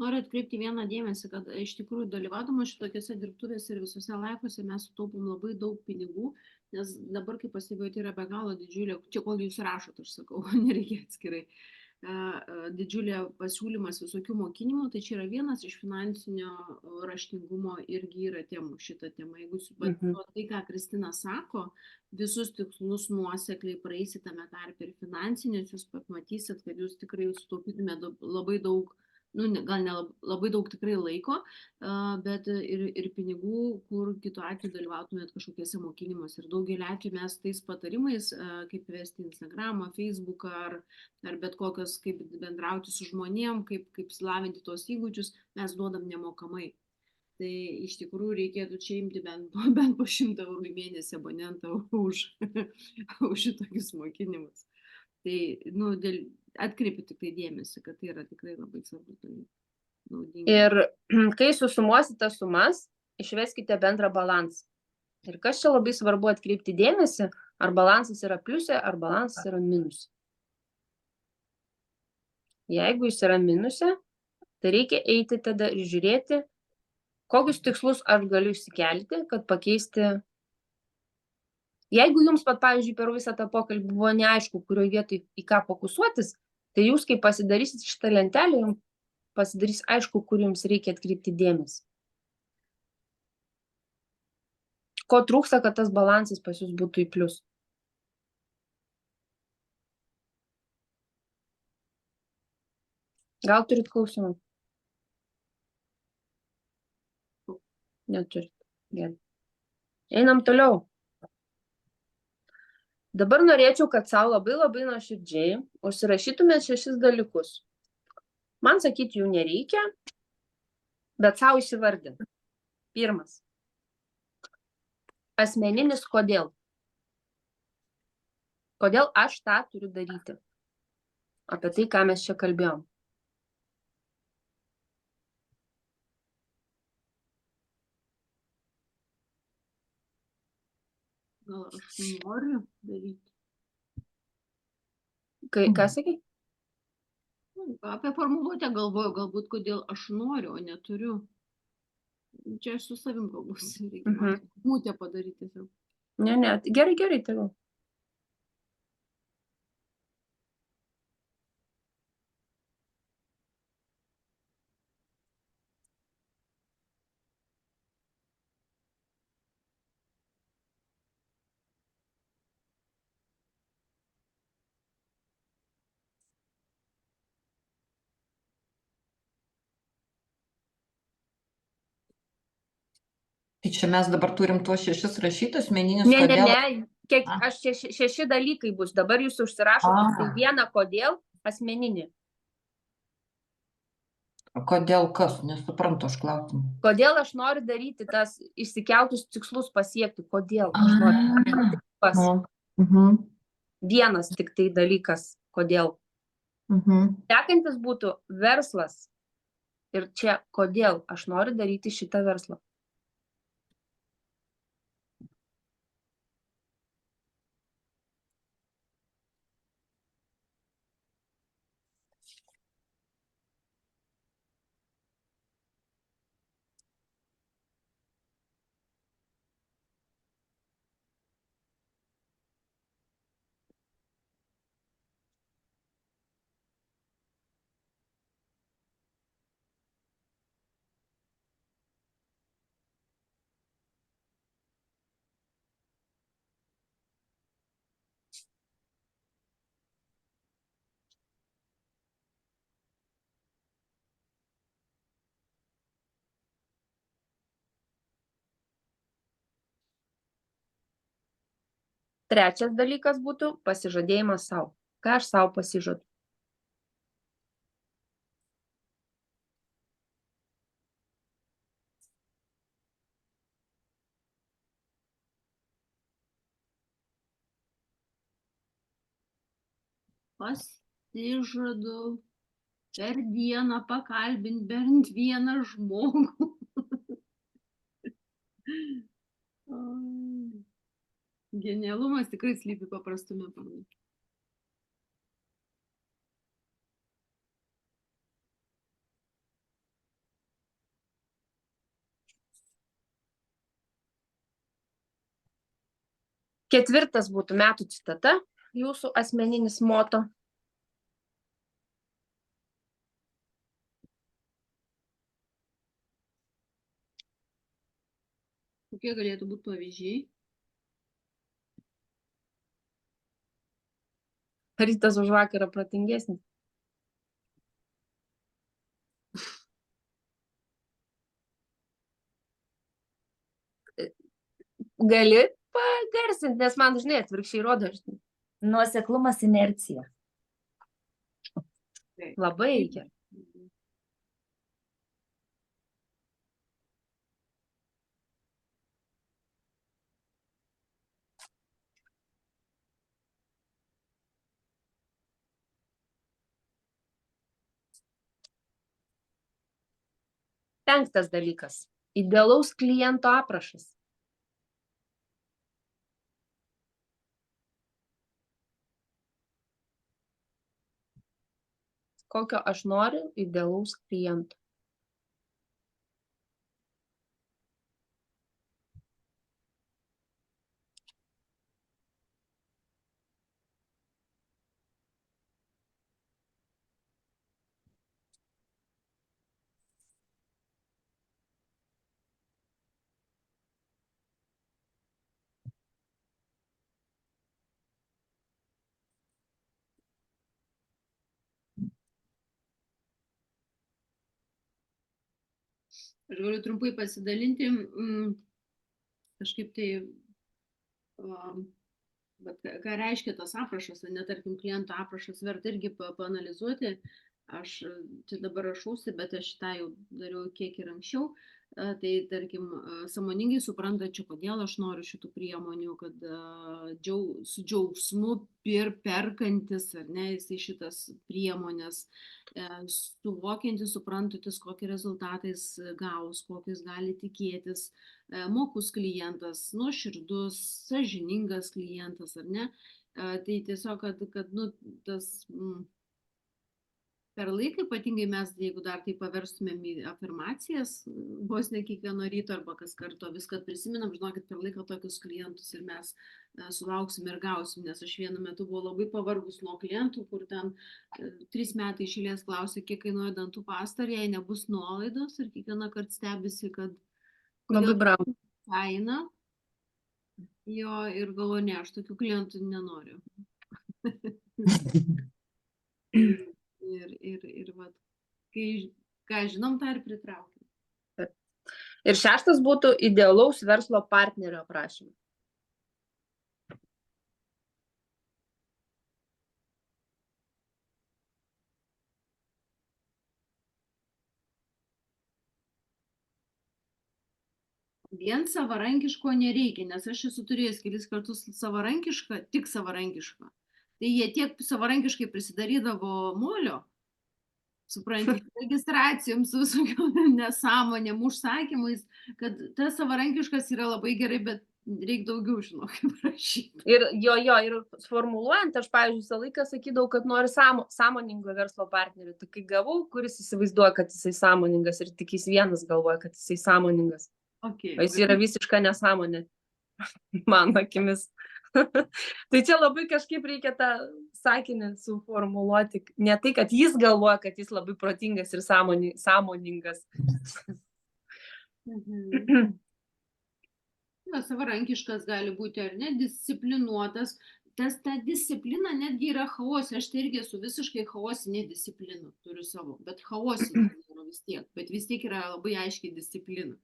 S3: Noriu atkreipti vieną dėmesį, kad iš tikrųjų dalyvaudama šitokiose dirbtuvėse ir visose laifuose mes sutaupom labai daug pinigų, nes dabar, kaip pastebėjau, tai yra be galo didžiulė, čia kol jūs rašot, aš sakau, nereikia atskirai, didžiulė pasiūlymas visokių mokinimų, tai čia yra vienas iš finansinio raštingumo irgi yra temų šitą temą. Jeigu tai, ką Kristina sako, visus tikslus nuosekliai praeisit tame tarpe ir finansinės, jūs pamatysit, kad jūs tikrai sutaupytume labai daug, nu, gal ne labai daug tikrai laiko, bet ir pinigų, kur kitu atveju dalyvautumėt kažkokiuose mokymuose. Ir daugelį atveju mes tais patarimais, kaip vesti Instagramą, Facebooką ar bet kokios, kaip bendrauti su žmonėm, kaip slavinti tos įgūdžius, mes duodam nemokamai. Tai iš tikrųjų reikėtų čia imti bent po 100 eurų į mėnesį abonentą už šitokius mokinimus. Tai, nu, atkreipiu tik tai dėmesį, kad tai yra tikrai labai svarbus dalykas.
S1: Ir kai susumuosite sumas, išveskite bendrą balansą. Ir kas čia labai svarbu atkreipti dėmesį, ar balansas yra pliuse, ar balansas yra minuse. Jeigu jis yra minuse, tai reikia eiti tada ir žiūrėti, kokius tikslus aš galiu išsikelti, kad pakeisti. Jeigu jums, pavyzdžiui, per visą tą pokalbį buvo neaišku, kurioje vietoje į ką fokusuotis, tai jūs, kai pasidarysit šitą lentelę, jums pasidarys aišku, kur jums reikia atkreipti dėmesį. Ko trūksta, kad tas balansas pas jūs būtų į plius. Gal turit klausimų? Neturit. Gerai. Einam toliau. Dabar norėčiau, kad savo labai nuoširdžiai užsirašytumėt 6 dalykus. Man sakyti jų nereikia, bet savo įsivardinti. Pirmas. Asmeninis kodėl. Kodėl aš tą turiu daryti? Apie tai, ką mes čia kalbėjom.
S3: Gal aš noriu daryti?
S1: Ką sakai?
S3: Apie formuluotę galvoju, galbūt kodėl aš noriu, o neturiu. Čia aš su savim galbūt reikia mūtę padaryti tiesiog.
S1: Ne, gerai, tegul.
S2: Tai čia mes dabar turim tuos 6 rašytus asmeninius kodėl.
S1: Ne, aš 6 dalykai bus. Dabar jūs užsirašote tai vieną kodėl asmeninį.
S2: Kodėl kas? Nesuprantu aš klausimą.
S1: Kodėl aš noriu daryti tas išsikeltus tikslus pasiekti? Kodėl aš noriu? Vienas tik tai dalykas, kodėl. Sekantis būtų verslas. Ir čia kodėl aš noriu daryti šitą verslą. Trečias dalykas būtų pasižadėjimas sau. Ką aš sau pasižadu?
S3: Pasižadu per dieną pakalbinti bent vieną žmogų. Ai. Genialumas tikrai slypi paprastume parū.
S1: Ketvirtas būtų metų citata, jūsų asmeninis moto.
S3: Kokie galėtų būti pavyzdžiai?
S1: Rytas už vakarą protingesnis. Gali pagarsinti, nes man dažnai atvirkščiai rodo.
S6: Nuoseklumas, inercija.
S1: Labai gerai. Penktas dalykas. Idealaus kliento aprašas. Kokio aš noriu idealaus kliento?
S3: Aš galiu trumpai pasidalinti, kažkaip tai, bet ką reiškia tas aprašas, ne tarkim kliento aprašas, verta irgi paanalizuoti. Aš čia dabar rašausi, bet aš tą jau dariau kiek ir anksčiau. Tai tarkim, sąmoningai suprantančiu, kodėl aš noriu šitų priemonių, kad su džiaugsmu perkantis, ar ne, jisai šitas priemonės, suvokiantis, suprantantis, kokį rezultatą jis gaus, kokius gali tikėtis, mokus klientas, nuoširdus, sąžiningas klientas, ar ne. Tai tiesiog, kad nu, tas per laiką, ypatingai mes, jeigu dar tai paverstumėm į afirmacijas, vos ne kiekvieno ryto arba kas karto viską prisiminam, žinokit, per laiką tokius klientus ir mes sulauksim ir gausim, nes aš vienu metu buvau labai pavargus nuo klientų, kur ten 3 metai iš eilės klausė, kiek kainuoja dantų pasta, ir jei nebus nuolaidos, ir kiekvieną kartą stebisi, kad
S1: Labai brangu.
S3: kaina, jo, ir galvoju, ne, aš tokių klientų nenoriu. Ir vat, ką žinom, tą ir pritraukiam.
S1: Ir šeštas būtų idealaus verslo partnerio aprašymas.
S3: Vien savarankiško nereikia, nes aš esu turėjęs kelis kartus savarankišką, tik savarankišką. Tai jie tiek savarankiškai prisidarydavo molio, suprantate, registracijom, su visokiom nesąmonėm, užsakymais, kad tas savarankiškas yra labai gerai, bet reikia daugiau, žinokit, prašyti.
S1: Ir ir formuluojant, aš, pavyzdžiui, visą laiką sakydavau, kad noriu sąmoningo verslo partnerių. Tai kai gavau, kuris įsivaizduoja, kad jisai sąmoningas, ir tik jis vienas galvoja, kad jisai sąmoningas.
S3: Okay.
S1: O jis yra visiška nesąmonė, mano akimis. Tai čia labai kažkaip reikia tą sakinį suformuluoti. Ne tai, kad jis galvoja, kad jis labai protingas ir sąmoningas.
S3: Na, savarankiškas gali būti, ar ne, disciplinuotas. Ta disciplina netgi yra chaose. Aš tai irgi esu visiškai chaosinė disciplina, turiu savo, bet chaosinė yra vis tiek. Bet vis tiek yra labai aiškiai disciplina.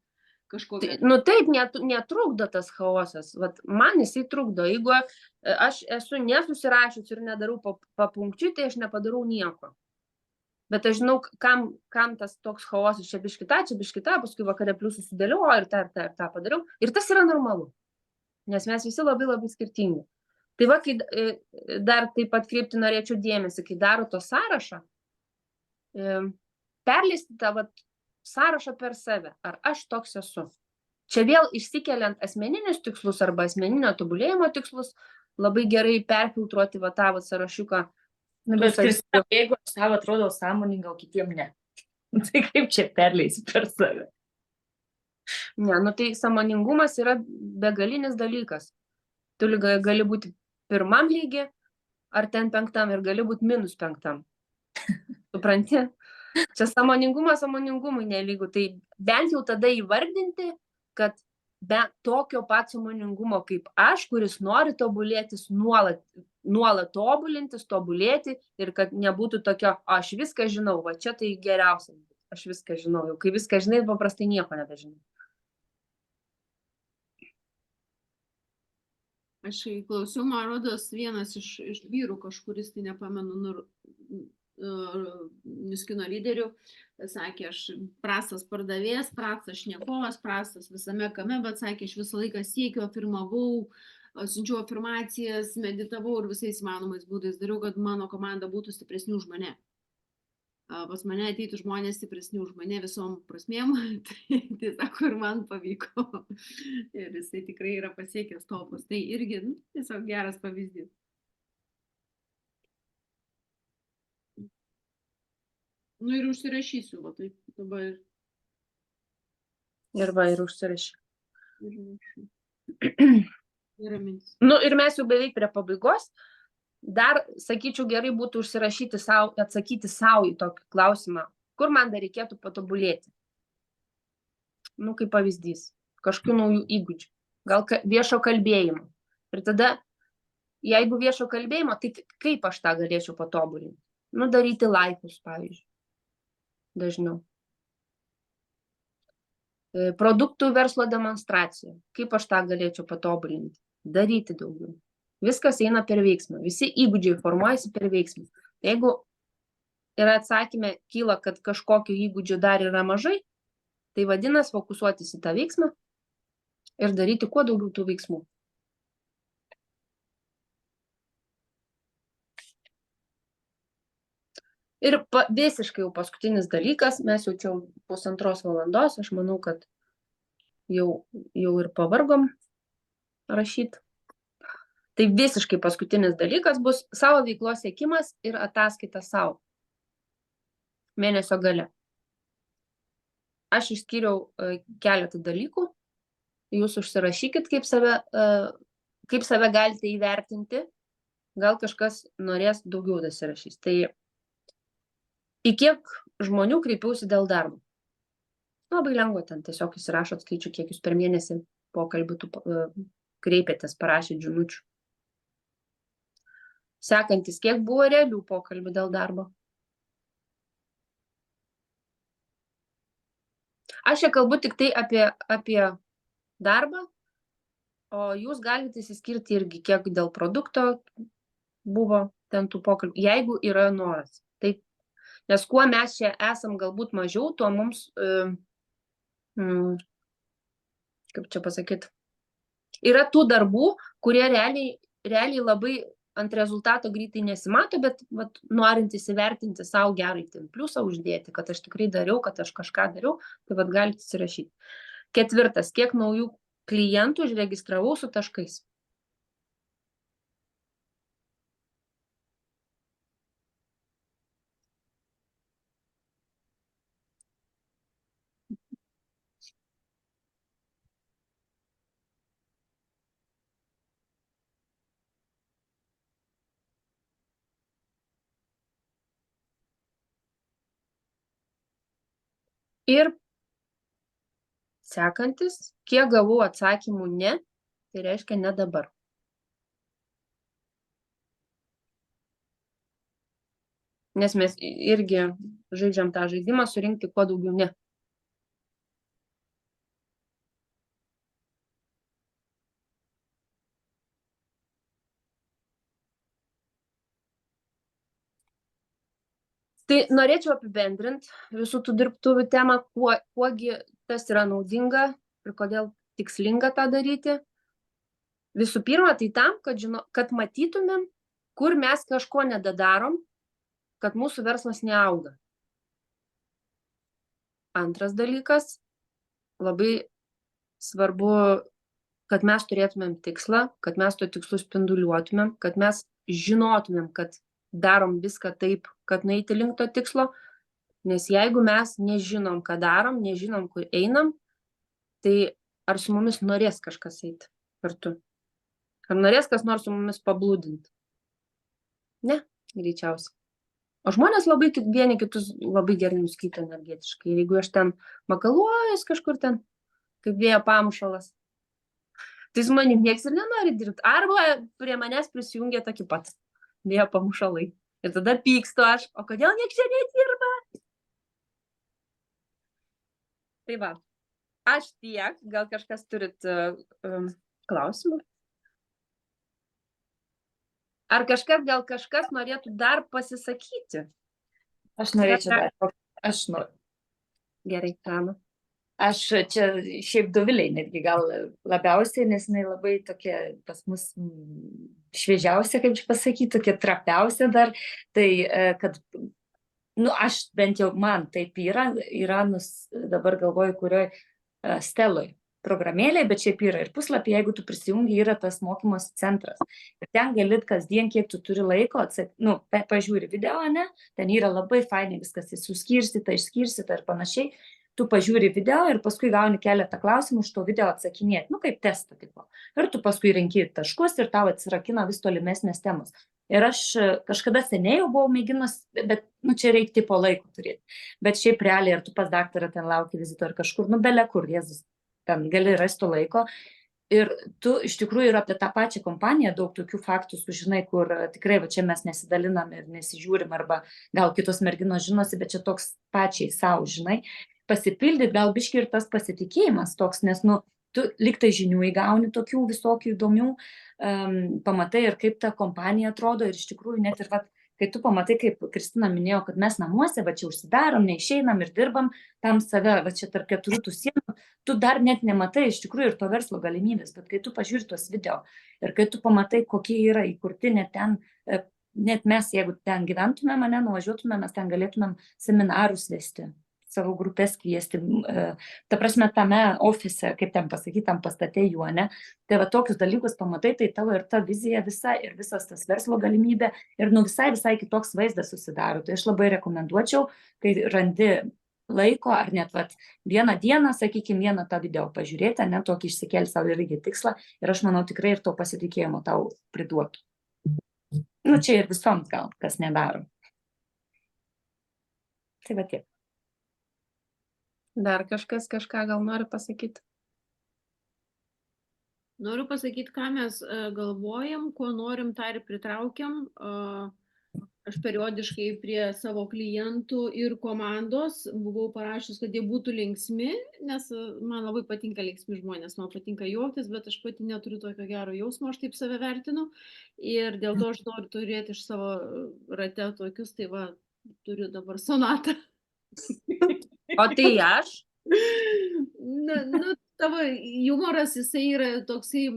S3: kažkokia.
S1: Nu taip, netrukdo tas chaosas. Vat man jisai trukdo. Jeigu aš esu nesusirašius ir nedarau papunkčiui, tai aš nepadarau nieko. Bet aš žinau, kam tas toks chaosas, čia biškita, paskui vakare plius susidėlioju ir tą padariau. Ir tas yra normalu. Nes mes visi labai labai skirtingi. Tai va, kai dar taip atkreipti norėčiau dėmesį, kai daro to sąrašą, perleisti tą sąrašą per save. Ar aš toks esu? Čia vėl išsikeliant asmeninius tikslus arba asmeninio tobulėjimo tikslus, labai gerai perfiltruoti tą sąrašiuką.
S6: Bet Kristina, jeigu aš savo atrodau sąmoninga, o kitiem ne. Tai kaip čia perleisi per save?
S1: Ne, nu tai sąmoningumas yra begalinis dalykas. Tu gali būti pirmam lygi, ar ten 5 ir gali būti -5. Supranti? Čia sąmoningumas sąmoningumui nelygu. Tai bent jau tada įvardinti, kad be tokio pat sąmoningumo kaip aš, kuris nori tobulėtis, nuolat tobulintis, tobulėti ir kad nebūtų tokio, aš viską žinau, va čia tai geriausia, aš viską žinau, jau kai viską žinai, paprastai nieko nebežinai.
S3: Aš klausiau, man rodos, vienas iš vyrų kažkuris, tai nepamenu, Nuskino lyderių, sakė, aš prastas pardavėjas, prastas šnekovas, prastas visame kame, bet sakė, aš visą laiką siekiu, afirmavau, siunčiau afirmacijas, meditavau ir visais įmanomais būdais dariau, kad mano komanda būtų stipresni už mane. Pas mane ateitų žmonės stipresni už mane visom prasmėm, tai sako, ir man pavyko. Ir jisai tikrai yra pasiekęs topus. Tai irgi tiesiog geras pavyzdys. Nu ir užsirašysiu, va taip dabar.
S1: Ir užsirašysiu.
S3: Yra mintis.
S1: Nu ir mes jau beveik prie pabaigos. Dar, sakyčiau, gerai būtų atsakyti savo į tokį klausimą, kur man dar reikėtų patobulėti. Nu, kaip pavyzdys, kažkokių naujų įgūdžių, gal viešo kalbėjimo. Ir tada, jeigu viešo kalbėjimo, tai kaip aš tą galėčiau patobulinti? Nu, daryti laikus, pavyzdžiui, dažniau. Produktų verslo demonstracija, kaip aš tą galėčiau patobulinti? Daryti daugiau. Viskas eina per veiksmą. Visi įgūdžiai formuojasi per veiksmą. Jeigu yra atsakymė kyla, kad kažkokių įgūdžių dar yra mažai, tai vadinasi fokusuotis į tą veiksmą ir daryti kuo daugiau tų veiksmų. Ir visiškai jau paskutinis dalykas, mes jau čia 1,5 valandos, aš manau, kad jau ir pavargom rašyti. Tai visiškai paskutinis dalykas bus savo veiklos siekimas ir ataskaita savo mėnesio gale. Aš išskyriau keletą dalykų, jūs užsirašykit, kaip save galite įvertinti, gal kažkas norės daugiau dasirašys. Tai į kiek žmonių kreipiausi dėl darbo? Labai lengva, ten tiesiog įsirašot skaičių, kiek jūs per mėnesį pokalbių kreipėtės, parašėt žinučių. Sekantis, kiek buvo realių pokalbių dėl darbo? Aš čia kalbu tik tai apie darbą, o jūs galite įsiskirti irgi, kiek dėl produkto buvo ten tų pokalbių, jeigu yra noras. Tai, nes kuo mes čia esam galbūt mažiau, tuo mums, kaip čia pasakyti, yra tų darbų, kurie realiai labai ant rezultato greitai nesimato, bet norint įsivertinti savo gerai ten pliusą uždėti, kad aš tikrai dariau, kad aš kažką dariau, tai galite įsirašyti. 4, kiek naujų klientų užregistravau su taškais. Ir sekantis, kiek gavau atsakymų ne, tai reiškia ne dabar. Nes mes irgi žaidžiam tą žaidimą surinkti kuo daugiau ne. Tai norėčiau apibendrinti visų tų dirbtuvių temą, kuogi tas yra naudinga ir kodėl tikslinga tą daryti. Visų pirma, tai tam, kad matytumėm, kur mes kažko nedadarom, kad mūsų verslas neauga. Antras dalykas, labai svarbu, kad mes turėtumėm tikslą, kad mes to tikslu spinduliuotumėm, kad mes žinotumėm, kad darom viską taip, kad nueiti link to tikslo, nes jeigu mes nežinom, ką darom, nežinom, kur einam, tai ar su mumis norės kažkas eiti kartu? Ar norės kas nors su mumis pablūdinti? Ne, greičiausiai. O žmonės vieni kitus labai gerai nuskaito energetiškai. Ir jeigu aš ten makaluojas kažkur ten, kaip vėjo pamušalas, tai su manim nieks ir nenori dirbti. Arba prie manęs prisijungia tokie pat vėjo pamušalai. Ir tada pykstu aš, o kodėl nieks čia nedirba? Tai va, aš tiek, gal kažkas turit klausimų? Ar gal kažkas norėtų dar pasisakyti?
S6: Aš norėčiau dar. Aš noriu.
S1: Gerai, Ana.
S6: Aš čia šiaip Doviliai netgi gal labiausiai, nes jinai labai tokia pas mus šviežiausia, kaip čia pasakyti, tokia trapiausia dar. Tai, kad, aš bent jau man taip yra dabar galvoju, kurioj Steloj programėlė, bet šiaip yra ir puslapį, jeigu tu prisijungi, yra tas mokymosi centras. Ir ten galit kasdien, kiek tu turi laiko, pažiūri video, ne? Ten yra labai fainai viskas suskirstyta, išskirstyta ir panašiai. Tu pažiūri video ir paskui gauni keletą klausimų už to video atsakinėti, kaip testo tipo. Ir tu paskui renki taškus ir tau atsirakina vis tolimesnės temos. Ir aš kažkada seniai jau buvau mėginus, bet čia reikia tipo laiko turėti. Bet šiaip realiai, ar tu pas daktarą ten lauki vizito ar kažkur, bele kur, Jėzus, ten gali rasti laiko. Ir tu iš tikrųjų ir apie tą pačią kompaniją daug tokių faktų sužinai, kur tikrai čia mes nesidalinam ir nesižiūrim, arba gal kitos merginos žinosi, bet čia toks pačiai savo, žinai. Pasipildyti gal biški ir tas pasitikėjimas toks, nes tu liktai žinių įgauni tokių visokių įdomių, pamatai ir kaip ta kompanija atrodo ir iš tikrųjų net ir kai tu pamatai, kaip Kristina minėjo, kad mes namuose, čia užsidarom, neišeinam ir dirbam, tam save, čia tarp keturių tų sienų, tu dar net nematai iš tikrųjų ir to verslo galimybės, bet kai tu pažiūri tuos video ir kai tu pamatai, kokie yra įkurti net ten, net mes, jeigu ten gyventumėm, nuvažiuotumėm, mes ten galėtumėm seminarus vesti, savo grupės kviesti, ta prasme tame ofise, kaip ten pasakyti, tam pastate jų, ne? Tai tokius dalykus pamatai, tai tavo ir ta vizija visa, ir visas tas verslo galimybė, ir visai kitoks vaizdas susidaro. Tai aš labai rekomenduočiau, kai randi laiko, ar net vieną dieną, sakykime, vieną tą video pažiūrėti, tokį išsikelti savo irgi tikslą, ir aš manau tikrai ir to pasitikėjimo tau priduotų. Čia ir visoms gal, kas nedaro. Tai tiek.
S1: Dar kažkas kažką gal nori pasakyti?
S3: Noriu pasakyti, ką mes galvojam, ko norim, tą ir pritraukiam. Aš periodiškai prie savo klientų ir komandos buvau parašęs, kad jie būtų linksmi, nes man labai patinka linksmi žmonės, man patinka juoktis, bet aš pati neturiu tokio gero jausmo, aš taip save vertinu. Ir dėl to aš noriu turėti iš savo rate tokius, tai turiu dabar Sonatą.
S1: O tai aš?
S3: Tavo humoras, jisai yra toksai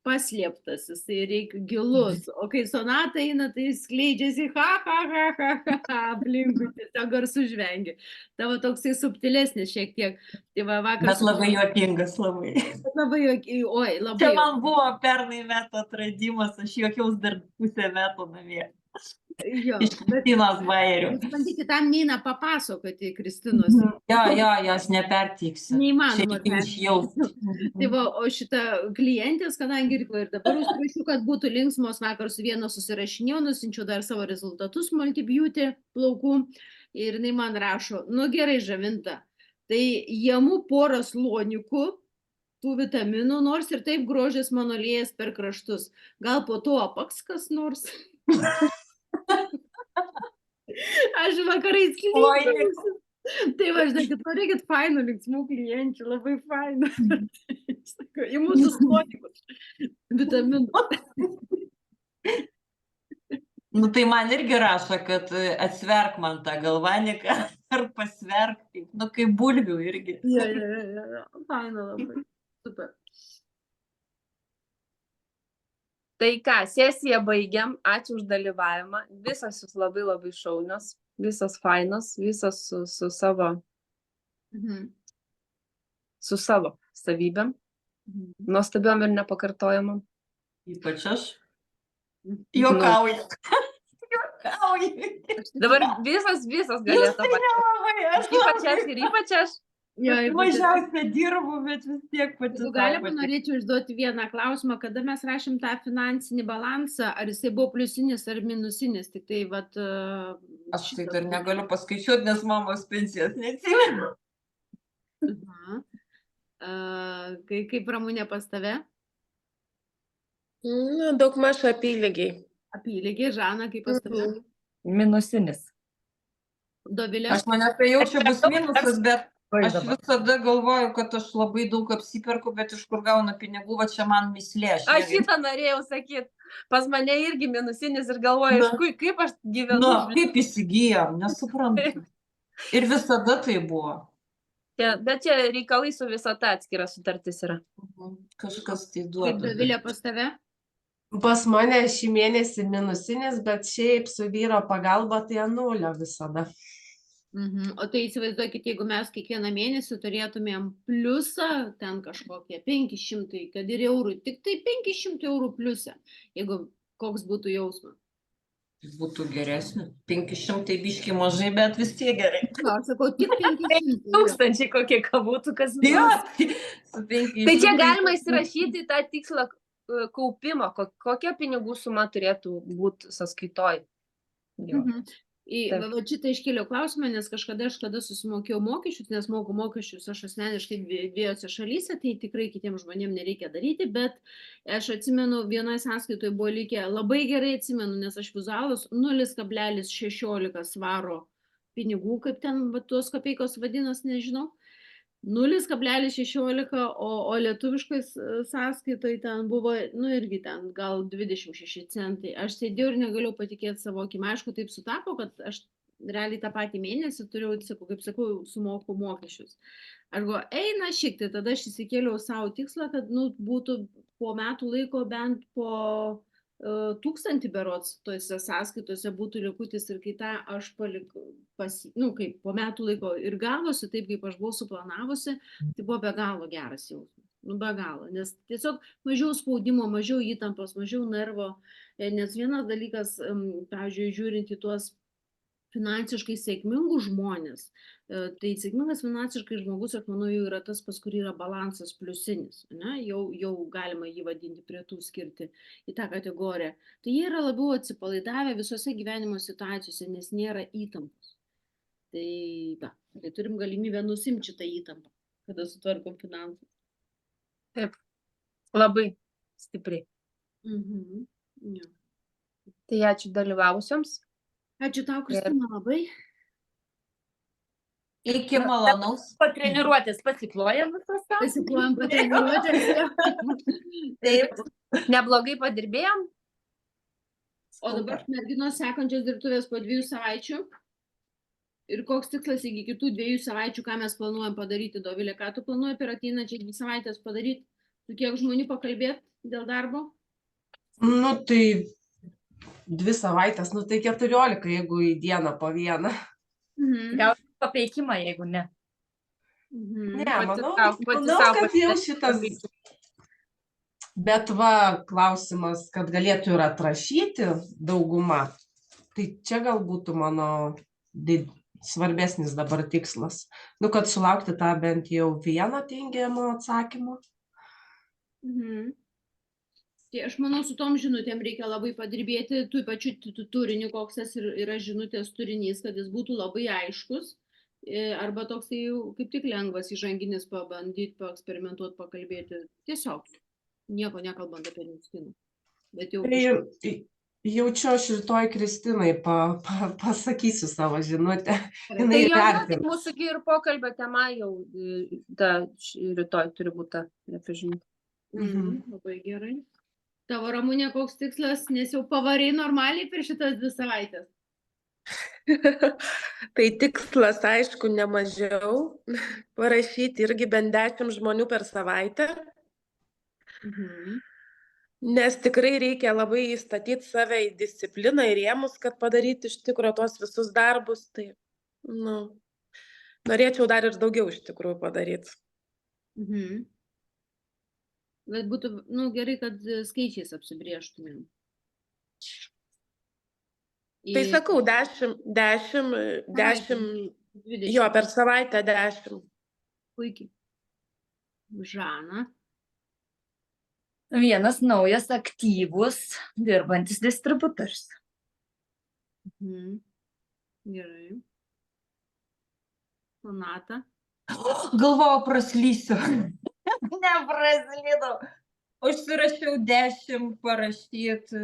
S3: paslėptas, jisai reikia gilus, o kai Sonata eina, tai skleidžiasi aplinkui, tiesiog garsų žvengia. Tavo toksai subtilesnis šiek tiek.
S2: Bet labai juokingas, labai.
S3: Labai juokingas, oi, labai.
S2: Čia man buvo pernai metų atradimas, aš juokiaus dar pusę metų namie. Iš Kristinos bairių.
S3: Bandyti, tam neina papasakoti Kristinos.
S2: Jo, aš neperteiksiu.
S3: Neįmanoma.
S2: Tai
S3: o šita klientės, kadangi ir dabar užsirašiau, kad būtų linksmos, vakar su viena susirašinėjau, nusinčiau dar savo rezultatus multibeauty plaukų ir jinai man rašo, gerai, Žavinta, tai jėmų porą slonikų, tų vitaminų, nors ir taip grožės mano lėjas per kraštus. Gal po to apaks kas nors? Aš vakarais klienčiu. Tai žinokit, norėkit fainų, linksmų klienčių, labai fainų. Į mūsų slonikus vitaminų.
S2: Nu, tai man irgi rašo, kad atsverk man tą galvaniką ar pasverk, nu, kaip bulvių irgi.
S3: Jo. Faina labai. Super.
S1: Tai ką, sesiją baigiam, ačiū už dalyvavimą, visos jūs labai labai šaunios, visos fainos, visos su savo savybėm, nuostabiom ir nepakartojamam.
S2: Ypač aš. Juokauju. Juokauju.
S1: Dabar visos galėtų pasakyti. Ypač aš.
S3: Jo,
S2: Mažiausia dirbu, bet vis tiek pati.
S3: Jeigu galima, norėčiau užduoti vieną klausimą, kada mes rašėm tą finansinį balansą, ar jisai buvo pliusinis ar minusinis, tik tai vat...
S2: Aš tai dar negaliu paskaičiuoti, nes mamos pensijos neatsimenu.
S3: Kaip Ramunė pas tave?
S4: Daugmaž apylygiai.
S3: Apylygiai, Žana, kaip pas tave?
S6: Minusinis.
S3: Dovilė?
S2: Aš mane tai jaučiu bus minusas, bet aš visada galvoju, kad aš labai daug apsiperku, bet iš kur gaunu pinigų, va čia man mislė.
S1: Aš šitą norėjau sakyti. Pas mane irgi minusinis ir galvoju, kaip aš gyvenu.
S2: Nu, kaip įsigijam, nesuprantu. Ir visada tai buvo.
S1: Bet čia reikalai su visata atskira sutartis yra.
S2: Kažkas tai
S3: Kaip
S2: duoda.
S3: Dovilė pas tave?
S5: Pas mane šį mėnesį minusinis, bet šiaip su vyro pagalba tai nulio visada.
S3: O tai įsivaizduokit, jeigu mes kiekvieną mėnesį turėtumėm pliusą, ten kažkokie 500, kad ir eurų, tik tai 500 eurų pliusą, jeigu koks būtų jausmas.
S2: Būtų geresnė. 500 biški mažai, bet vis tiek gerai.
S3: Aš sakau, tik 500.
S6: 1000 kokie būtų, kas
S2: Jo,
S6: būtų.
S2: su 500.
S1: Tai čia galima įsirašyti tą tikslą kaupimo, kokia pinigų suma turėtų būti sąskaitoj.
S3: Va šitą iškėliau klausimą, nes kažkada susimokėjau mokesčius, nes moku mokesčius aš asmeniškai dviejose šalyse, tai tikrai kitiems žmonėms nereikia daryti, bet aš atsimenu, vienoje sąskaitoje buvo likę, labai gerai atsimenu, nes aš vizualus 0,16 svaro pinigų, kaip ten tuos kapeikos vadinas, nežinau. 0,16, o lietuviškai sąskaitoj ten buvo, irgi ten gal 26 centai. Aš sėdėjau ir negalėjau patikėti savo akim. Aišku, taip sutapo, kad aš realiai tą patį mėnesį turiu, kaip sakau, sumoku mokesčius. Aš galvoju, eina šiek tiek, tada aš įsikėliau savo tikslą, kad būtų po metų laiko bent po 1000 berods tose sąskaitose būtų likutis ir kai tą aš palikau, kaip po metų laiko ir gavosi taip, kaip aš buvau suplanavusi, tai buvo be galo geras jausmas. Be galo, nes tiesiog mažiau spaudimo, mažiau įtampos, mažiau nervo, nes vienas dalykas, pavyzdžiui, žiūrint į tuos finansiškai sėkmingus žmonės, tai sėkmingas finansiškai žmogus, aš manau, jau yra tas, pas kurį yra balansas pliusinis, jau galima jį vadinti prie tų skirti į tą kategoriją. Tai jie yra labiau atsipalaidavę visose gyvenimo situacijose, nes nėra įtampos. Tai turim galimybę nusimti tą įtampą, kada sutvarkom finansus.
S1: Taip, labai stipriai. Tai ačiū dalyvavusioms.
S3: Ačiū tau, Kristina, labai.
S2: Iki malonaus.
S6: Patreniruotės pasiklojam visas tą.
S3: Pasiklojam patreniruotės.
S1: Taip, neblogai padirbėjom.
S3: O dabar merginos sekančios dirbtuvės po 2 savaičių. Ir koks tikslas iki kitų 2 savaičių, ką mes planuojam padaryti, Dovilė, ką tu planuoji per ateinančias 2 savaitės padaryti? Tu kiek žmonių pakalbėti dėl darbo?
S5: Tai 2 savaitės, tai 14, jeigu į dieną po vieną.
S6: Gal papeikimą, jeigu ne.
S5: Ne, manau, kad jau šitas. Bet klausimas, kad galėtų ir atrašyti dauguma, tai čia gal būtų mano svarbesnis dabar tikslas. Kad sulaukti tą bent jau vieną teigiamą atsakymą.
S3: Tai aš manau, su tom žinutėm reikia labai padirbėti, tų pačių turinių, koks tas yra žinutės turinys, kad jis būtų labai aiškus, arba toks tai kaip tik lengvas įžanginis pabandyti, paeksperimentuoti, pakalbėti. Tiesiog, nieko nekalbant apie Kristiną.
S5: Tai jaučiu aš rytoj Kristinai pasakysiu savo žinutę.
S1: Tai mūsų ir pokalbio tema jau rytoj turi būti apie žinutę.
S3: Labai gerai. Tavo Ramunė koks tikslas, nes jau pavarei normaliai per šitas 2 savaitės.
S4: Tai tikslas, aišku, ne mažiau. Parašyti irgi bent 10 žmonių per savaitę.
S3: Mhm.
S4: Nes tikrai reikia labai įstatyti save į discipliną ir rėmus, kad padaryti iš tikrųjų tuos visus darbus. Tai, norėčiau dar ir daugiau iš tikrųjų padaryti.
S3: Mhm. Bet būtų, gerai, kad skaičiais apsibrėžtumėm.
S4: Tai sakau, 10,
S3: 20.
S4: jo, per savaitę 10.
S3: Puikiai. Žana.
S6: Vienas naujas aktyvus dirbantis distributorius.
S3: Mhm. Gerai. Sonata.
S2: Galvojau, praslysiu. Nepraslydau. Užsirašiau 10 parašyti.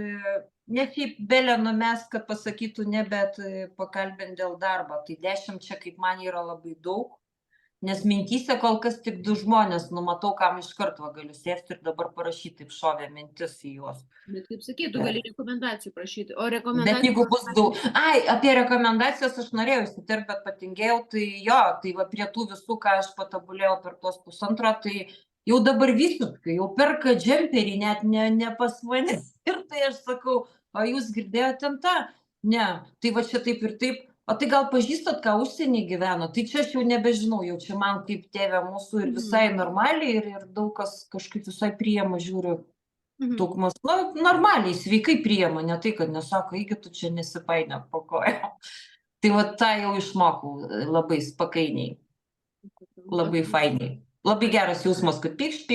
S2: Ne šiaip belę numest, kad pasakytų ne, bet pakalbint dėl darbo. Tai 10 čia kaip man yra labai daug. Nes mintyse kol kas tik 2 žmonės, numatau, kam iš karto galiu sėsti ir dabar parašyti, taip šovė mintis į juos.
S3: Bet kaip sakytų, gali rekomendacijų prašyti. O
S2: Bet
S3: rekomendacijų...
S2: jeigu bus 2. Apie rekomendacijas aš norėjau įsiterpti, bet patingėjau, tai jo, tai va prie tų visų, ką aš patobulėjau per tuos 1,5, tai jau dabar visiškai, jau perka džemperį, net ne pas mane. Ir tai aš sakau, o jūs girdėjote tą? Ne, tai va čia taip ir taip. O tai gal pažįstat, ką užsienį gyveno? Tai čia aš jau nebežinau, jau čia man kaip tėvė mūsų ir visai normaliai ir daug kas kažkaip visai priema, žiūriu, daugmas, normaliai, sveikai priema, ne tai, kad nesako, eigi tu čia nesipainė po koją. Tai va tą jau išmokau labai spakainiai, labai fainiai. Labai geras jausmas, kad pykšt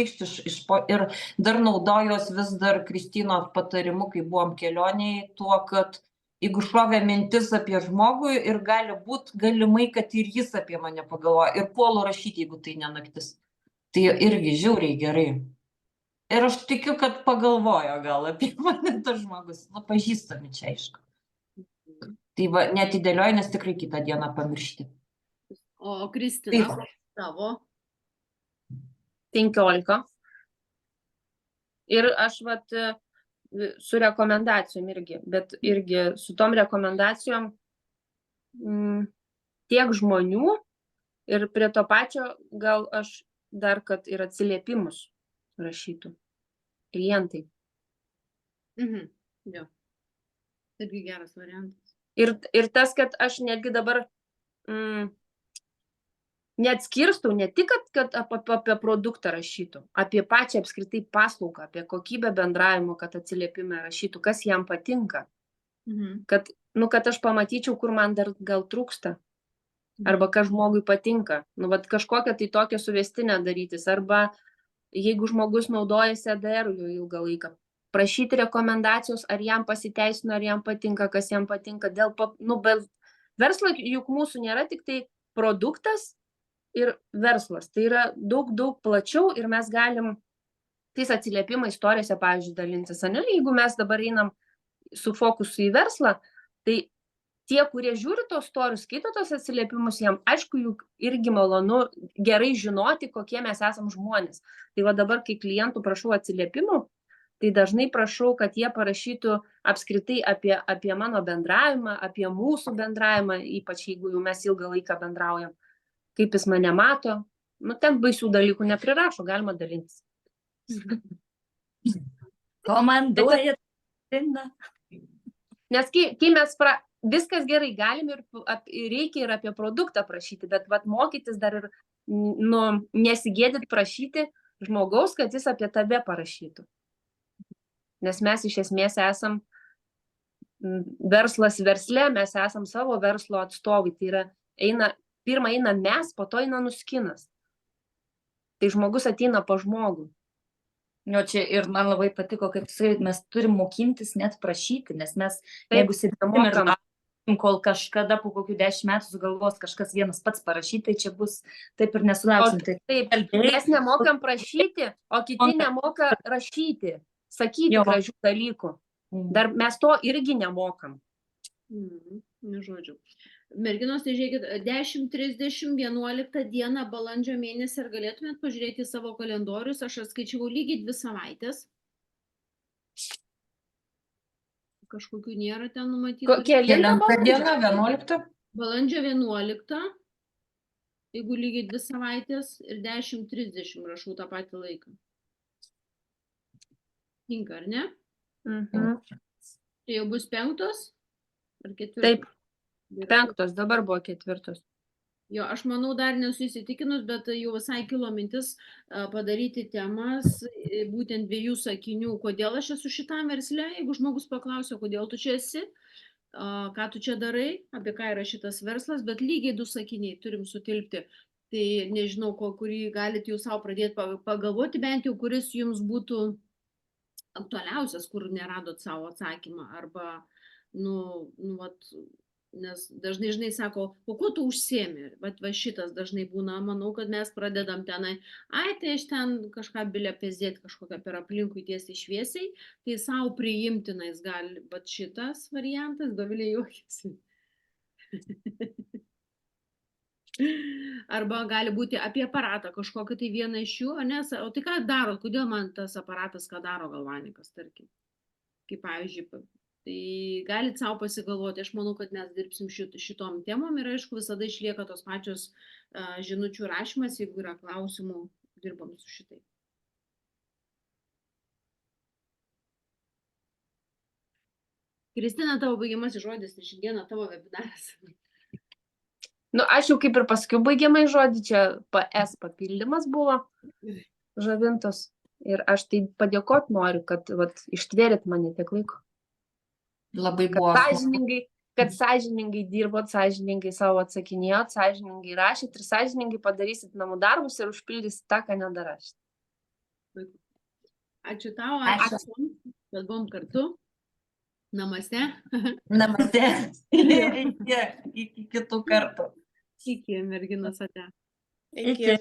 S2: ir dar naudojos vis dar Kristinos patarimu, kai buvom kelionėje, tuo, kad jeigu šovė mintis apie žmogų ir gali būt galimai, kad ir jis apie mane pagalvoja ir puolu rašyti, jeigu tai ne naktis. Tai irgi žiauriai gerai. Ir aš tikiu, kad pagalvojo gal apie mane tas žmogus. Pažįstami čia, aišku. Tai va, netidėlioju, nes tikrai kitą dieną pamiršti.
S3: O Kristina, tavo?
S1: 15. Ir aš su rekomendacijom irgi, bet irgi su tom rekomendacijom tiek žmonių ir prie to pačio gal aš dar, kad ir atsiliepimus rašytų klientai.
S3: Jo. Irgi geras variantas.
S1: Ir tas, kad aš netgi dabar neatskirstau, ne tik, kad apie produktą rašytų, apie pačią apskritai paslaugą, apie kokybę bendravimo, kad atsiliepime rašytų, kas jam patinka. Kad aš pamatyčiau, kur man dar gal trūksta. Arba kas žmogui patinka. Kažkokią tai tokią suvestinę darytis. Arba jeigu žmogus naudojasi ADR jau ilgą laiką, prašyti rekomendacijos, ar jam pasiteisino, ar jam patinka, kas jam patinka. Verslo juk mūsų nėra tik tai produktas ir verslas. Tai yra daug plačiau ir mes galim tais atsiliepimais istorijose, pavyzdžiui, dalintis. Jeigu mes dabar einam su fokusu į verslą, tai tie, kurie žiūri tos storius, skaito tos atsiliepimus, jam aišku, juk irgi malonu gerai žinoti, kokie mes esam žmonės. Tai dabar, kai klientų prašau atsiliepimų, tai dažnai prašau, kad jie parašytų apskritai apie mano bendravimą, apie mūsų bendravimą, ypač jeigu jau mes ilgą laiką bendraujam, kaip jis mane mato. Ten baisių dalykų neprirašo, galima dalintis.
S6: Komanduoja.
S1: Nes kai mes viskas gerai, galim ir reikia ir apie produktą prašyti, bet mokytis dar ir nesigėdit prašyti žmogaus, kad jis apie tave parašytų. Nes mes iš esmės esam verslas versle, mes esam savo verslo atstovai. Tai yra, pirmą eina mes, po to eina nuskinas. Tai žmogus ateina po žmogų.
S6: Jo, čia ir man labai patiko, kaip mes turim mokintis net prašyti, nes mes, jeigu sėdėsim ir laukim, kol kažkada po kokių 10 metų sugalvos kažkas vienas pats parašyti, tai čia bus taip ir nesulauksim.
S1: Taip, mes nemokam prašyti, o kiti nemoka rašyti, sakyti gražių dalykų. Dar mes to irgi nemokam.
S3: Žodžiu. Merginos, tai žiūrėkit, 10:30, 11 dieną balandžio mėnesį, ar galėtumėt pažiūrėti savo kalendorius? Aš atskaičiau lygiai 2 savaitės. kažkokių nėra ten numatyta.
S2: Kelinta diena, 11?
S3: Balandžio 11, jeigu lygiai 2 savaitės ir 10:30 rašau tą patį laiką. Tinka, ar ne? Tai jau bus 5 ar 4?
S1: Taip, 5, dabar buvo 4.
S3: Jo, aš manau, dar nesu įsitikinus, bet jau visai kilo mintis padaryti temas būtent 2 sakinių, kodėl aš esu šitam versle, jeigu žmogus paklausia, kodėl tu čia esi, ką tu čia darai, apie ką yra šitas verslas, bet lygiai 2 sakiniai turim sutilpti. Tai nežinau, kurį galite jūs savo pradėti pagalvoti, bent jau kuris jums būtų aktualiausias, kur neradot savo atsakymą, arba, nes dažnai, žinai, sako, o kuo tu užsiemi? Va šitas dažnai būna, manau, kad mes pradedam tenai, tai aš ten kažką bilę pezėti, kažkokią per aplinkui tiesiai šviesiai, tai savo priimtinais gali, va šitas variantas, Dovilė juokiasi. Arba gali būti apie aparatą kažkokį tai vieną iš jų, nes, o tai ką darot, kodėl man tas aparatas, ką daro galvanikas, tarkim. Kaip pavyzdžiui, tai galit savo pasigalvoti, aš manau, kad mes dirbsim šitom temom ir aišku, visada išlieka tos pačios žinučių rašymas, jeigu yra klausimų, dirbam su šitai. Kristina, tavo baigiamasis žodis, tai šiandieną tavo webinaras.
S1: Aš jau kaip ir pasakiau baigiamai žodį, čia PS papildymas buvo Žavintos. Ir aš tai padėkoti noriu, kad ištvėrėt mane tiek laiko.
S2: Labai buvo.
S1: Kad sąžiningai dirbot, sąžiningai savo atsakinėjot, sąžiningai rašyt ir sąžiningai padarysit namų darbus ir užpildysit tą, ką nedarašyt.
S3: Ačiū tau, ačiū, kad buvom kartu. Namaste.
S2: Namaste. Iki kitų kartų.
S3: Iki, merginos ate.
S4: Iki.